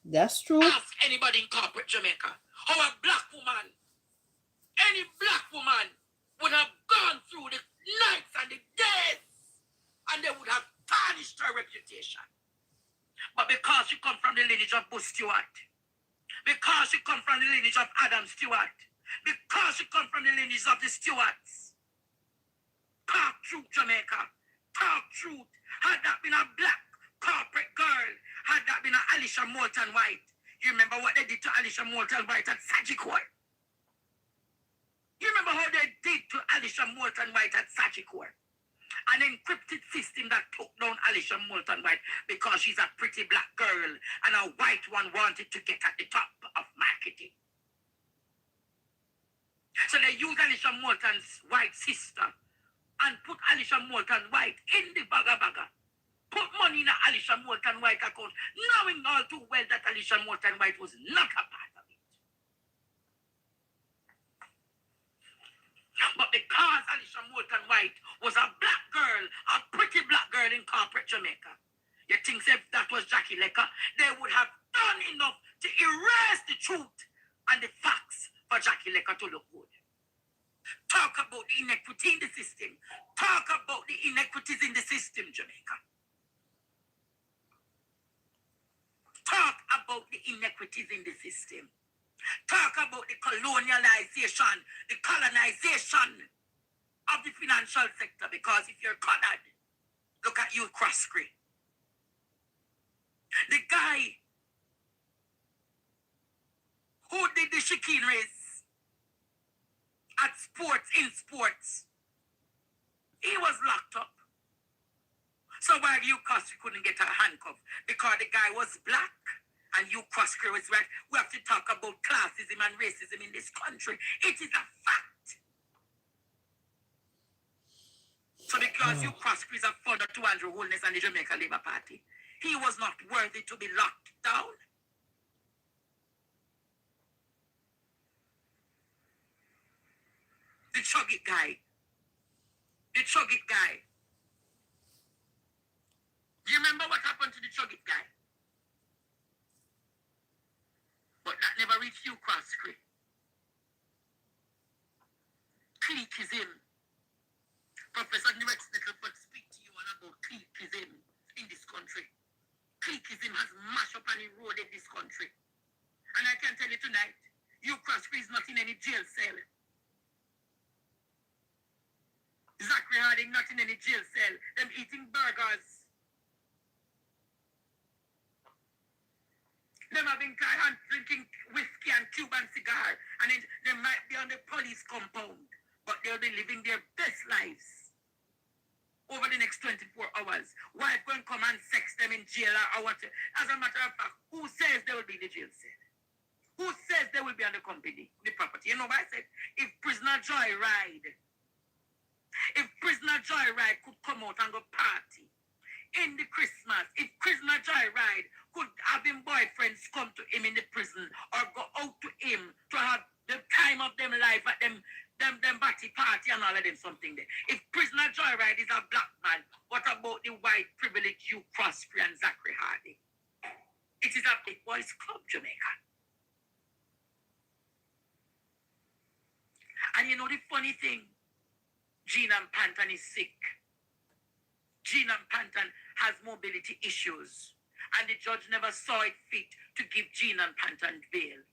That's true. Ask anybody in corporate Jamaica how a black woman, any black woman, would have gone through the nights and the days, and they would have tarnished her reputation. But because she comes from the lineage of Bush Stewart, because she comes from the lineage of Adam Stewart, because she comes from the lineage of the Stewarts, talk truth, Jamaica, talk truth. Had that been a black corporate girl, had that been a Alicia Moulton White, you remember what they did to Alicia Moulton White at Sagicor? You remember how they did to Alicia Moulton White at Sagicor? An encrypted system that took down Alicia Moulton White because she's a pretty black girl and a white one wanted to get at the top of marketing. So they used Alicia Moulton's white sister and put Alicia Moulton White in the baga. Put money in Alicia Moulton White account, knowing all too well that Alicia Moulton White was not a part of it. But because Alicia Moulton White was a black girl in corporate Jamaica. You think if that was Jackie Lecker, they would have done enough to erase the truth and the facts for Jackie Lecker to look good. Talk about the inequity in the system. Talk about the inequities in the system, Jamaica. Talk about the inequities in the system. Talk about the colonialization, the colonization of the financial sector. Because if you're colored, look at you, Croskery. The guy who did the chicane race at in sports, he was locked up. So why you Croskery couldn't get a handcuff? Because the guy was black and you Croskery was right. We have to talk about classism and racism in this country. It is a fact. So because you Croskery is a father to Andrew Holness and the Jamaica Labour Party, he was not worthy to be locked down. The Chuggit guy. The Chuggit guy. Do you remember what happened to the Chuggit guy? But that never reached you, Croskery. Cliqueism. Professor Rex Nettleford speak to you about cliqueism in this country. Cliqueism has mashed up and eroded this country. And I can tell you tonight, you Croskery is not in any jail cell. Zachary Harding not in any jail cell. Them eating burgers. Them having and drinking whiskey and Cuban cigar. And they might be on the police compound. But they'll be living their best lives over the next 24 hours. Wife going to come and sex them in jail or what? As a matter of fact, who says they will be in the jail cell? Who says they will be on the company, the property? You know what I said? If prisoner Joyride could come out and go party in the Christmas, if prisoner Joyride could have him boyfriends come to him in the prison or go out to him to have the time of them life at them batty party and all of them something there. If prisoner Joyride is a black man, what about the white privileged you Croskery and Zachary Harding? It is a big boys club, Jamaica. And you know the funny thing? Jean and Panton is sick. Jean and Panton has mobility issues. And the judge never saw it fit to give Jean and Panton bail.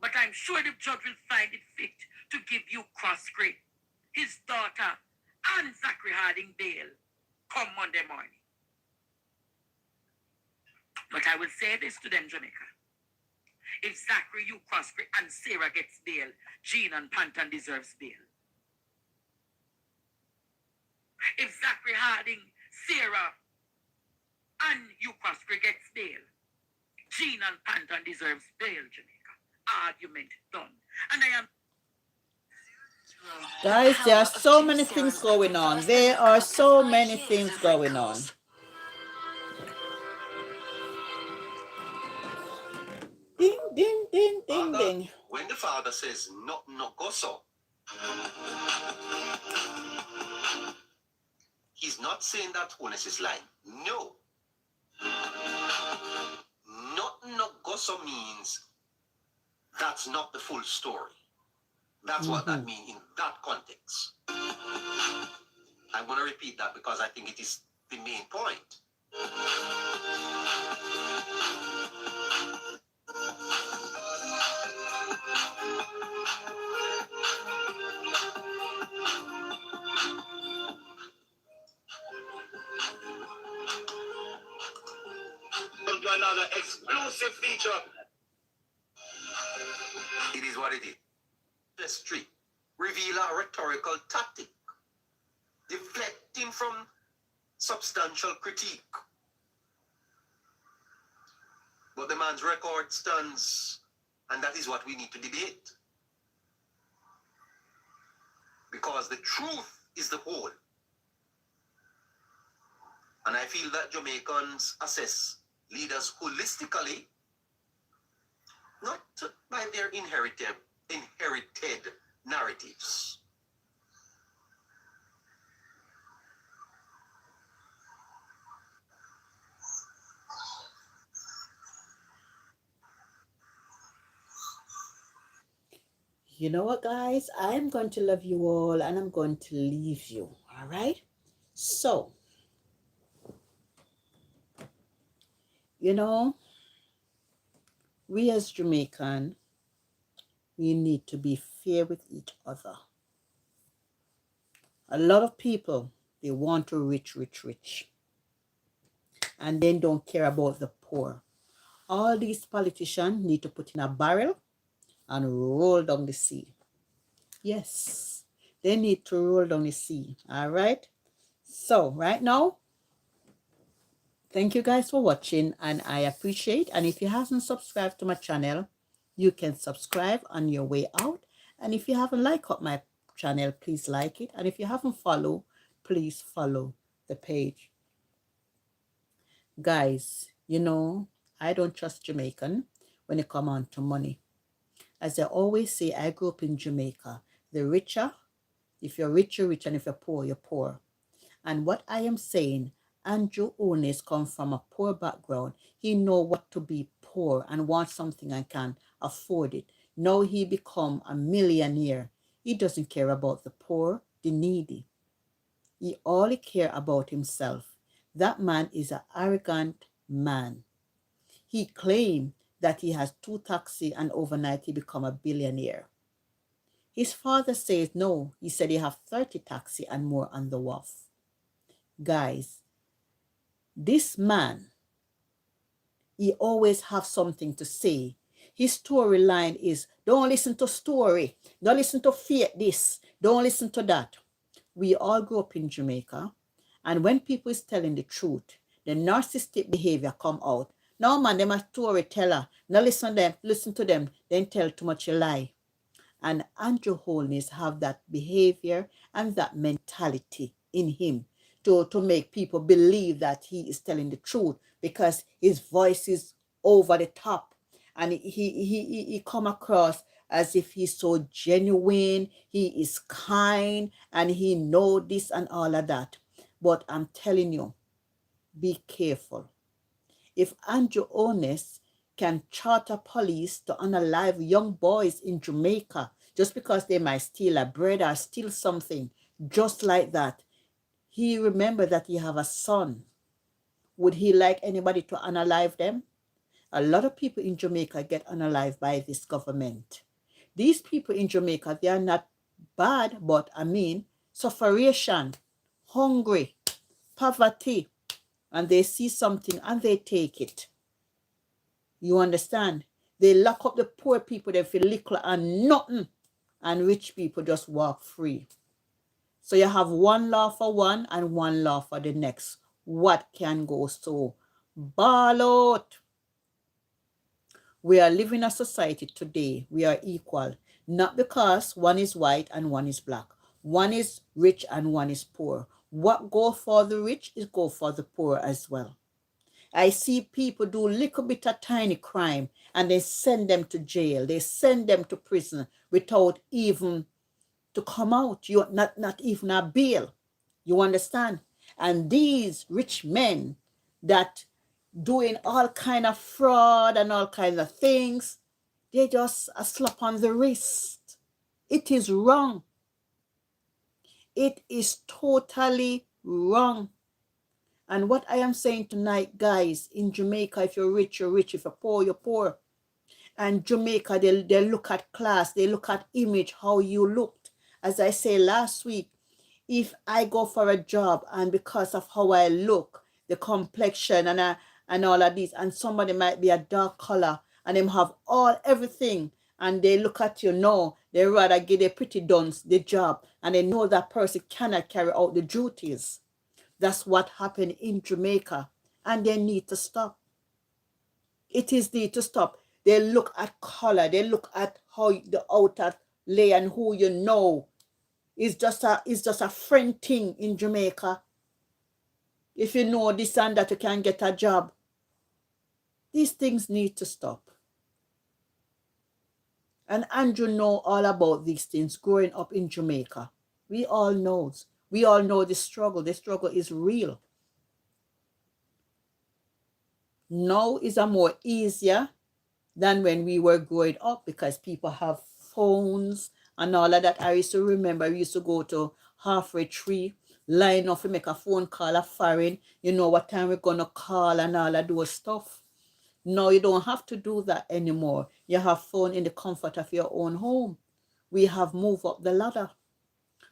But I'm sure the judge will find it fit to give you Croskery, his daughter, and Zachary Harding bail come Monday morning. But I will say this to them, Jamaica. If Zachary, you Croskery, and Sarah gets bail, Jean and Panton deserves bail. If Zachary Harding, Sarah, and you Croskery gets bail, Jean and Panton deserves bail, Jamaica. Argument done. And I am... Guys, there are so many things going on. There are so many things going on. Ding, ding, ding, ding, ding. When the father says, no go so, he's not saying that Honest is lying. No. No go so means that's not the full story. That's what that means in that context. I'm going to repeat that because I think it is the main point. To another exclusive feature. It is what it is. Street reveal a rhetorical tactic, deflecting from substantial critique. But the man's record stands, and that is what we need to debate. Because the truth is the whole. And I feel that Jamaicans assess leaders holistically, not by their inherited narratives. You know what, guys? I'm going to love you all and I'm going to leave you. All right? So, you know, we as Jamaican, we need to be fair with each other. A lot of people, they want to rich, and then don't care about the poor. All these politicians need to put in a barrel and roll down the sea. Yes, they need to roll down the sea. All right? So, right now, thank you guys for watching and I appreciate. And if you haven't subscribed to my channel, you can subscribe on your way out. And if you haven't liked my channel, please like it. And if you haven't followed, please follow the page. Guys, you know, I don't trust Jamaican when it comes on to money. As I always say, I grew up in Jamaica. The richer, if you're rich, you're rich, and if you're poor, you're poor. And what I am saying, Andrew Onis come from a poor background. He know what to be poor and want something and can afford it. Now he become a millionaire. He doesn't care about the poor, the needy. He only care about himself. That man is an arrogant man. He claimed that he has 2 taxis and overnight he become a billionaire. His father says no. He said he have 30 taxis and more on the wharf. Guys, this man, he always have something to say. His storyline is, don't listen to story. Don't listen to faith this. Don't listen to that. We all grew up in Jamaica. And when people is telling the truth, the narcissistic behavior come out. No man, them a storyteller. No listen to them, then tell too much a lie. And Andrew Holness have that behavior and that mentality in him to make people believe that he is telling the truth because his voice is over the top. And he come across as if he's so genuine, he is kind, and he know this and all of that. But I'm telling you, be careful. If Andrew Onis can charter police to unalive young boys in Jamaica just because they might steal a bread or steal something, just like that, he remember that he have a son. Would he like anybody to unalive them? A lot of people in Jamaica get unalived by this government. These people in Jamaica, they are not bad, but I mean, sufferation, hungry, poverty, and they see something and they take it. You understand? They lock up the poor people, they feel little and nothing, and rich people just walk free. So you have one law for one and one law for the next. What can go so? Ball out. We are living in a society today. We are equal. Not because one is white and one is black. One is rich and one is poor. What go for the rich is go for the poor as well. I see people do a little bit of tiny crime and they send them to jail. They send them to prison without even to come out. You not even a bail. You understand? And these rich men that doing all kind of fraud and all kinds of things, they just a slap on the wrist. It is wrong. It is totally wrong. And what I am saying tonight, guys, in Jamaica, if you're rich, you're rich. If you're poor, you're poor. And Jamaica, they look at class. They look at image, how you looked. As I say last week, if I go for a job and because of how I look, the complexion and all of these, and somebody might be a dark color and them have everything, and they look at you, no, they rather give a pretty dunce the job, and they know that person cannot carry out the duties. That's what happened in Jamaica, and they need to stop. It is need to stop. They look at color, they look at how the outer layer and who you know. It's just a friend thing in Jamaica. If you know this and that, you can get a job. These things need to stop. And Andrew know all about these things growing up in Jamaica. We all know. We all know the struggle. The struggle is real. Now is a more easier than when we were growing up because people have phones and all of that. I used to remember we used to go to halfway tree, line up to make a phone call a foreign, you know what time we're gonna call and all of those stuff. No, you don't have to do that anymore. You have phone in the comfort of your own home. We have moved up the ladder,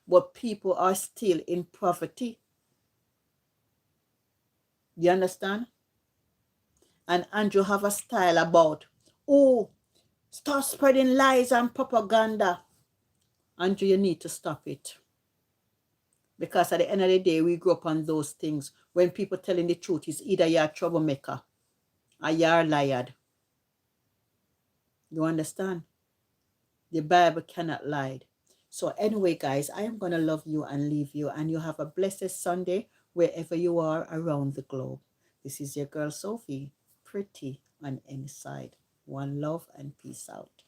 but people are still in poverty. You understand? And Andrew have a style about, oh, stop spreading lies and propaganda. Andrew, you need to stop it. Because at the end of the day, we grew up on those things. When people telling the truth, is either you're a troublemaker or you're a liar. You understand? The Bible cannot lie. So anyway, guys, I am going to love you and leave you. And you have a blessed Sunday wherever you are around the globe. This is your girl, Sophie. Pretty on inside. One love and peace out.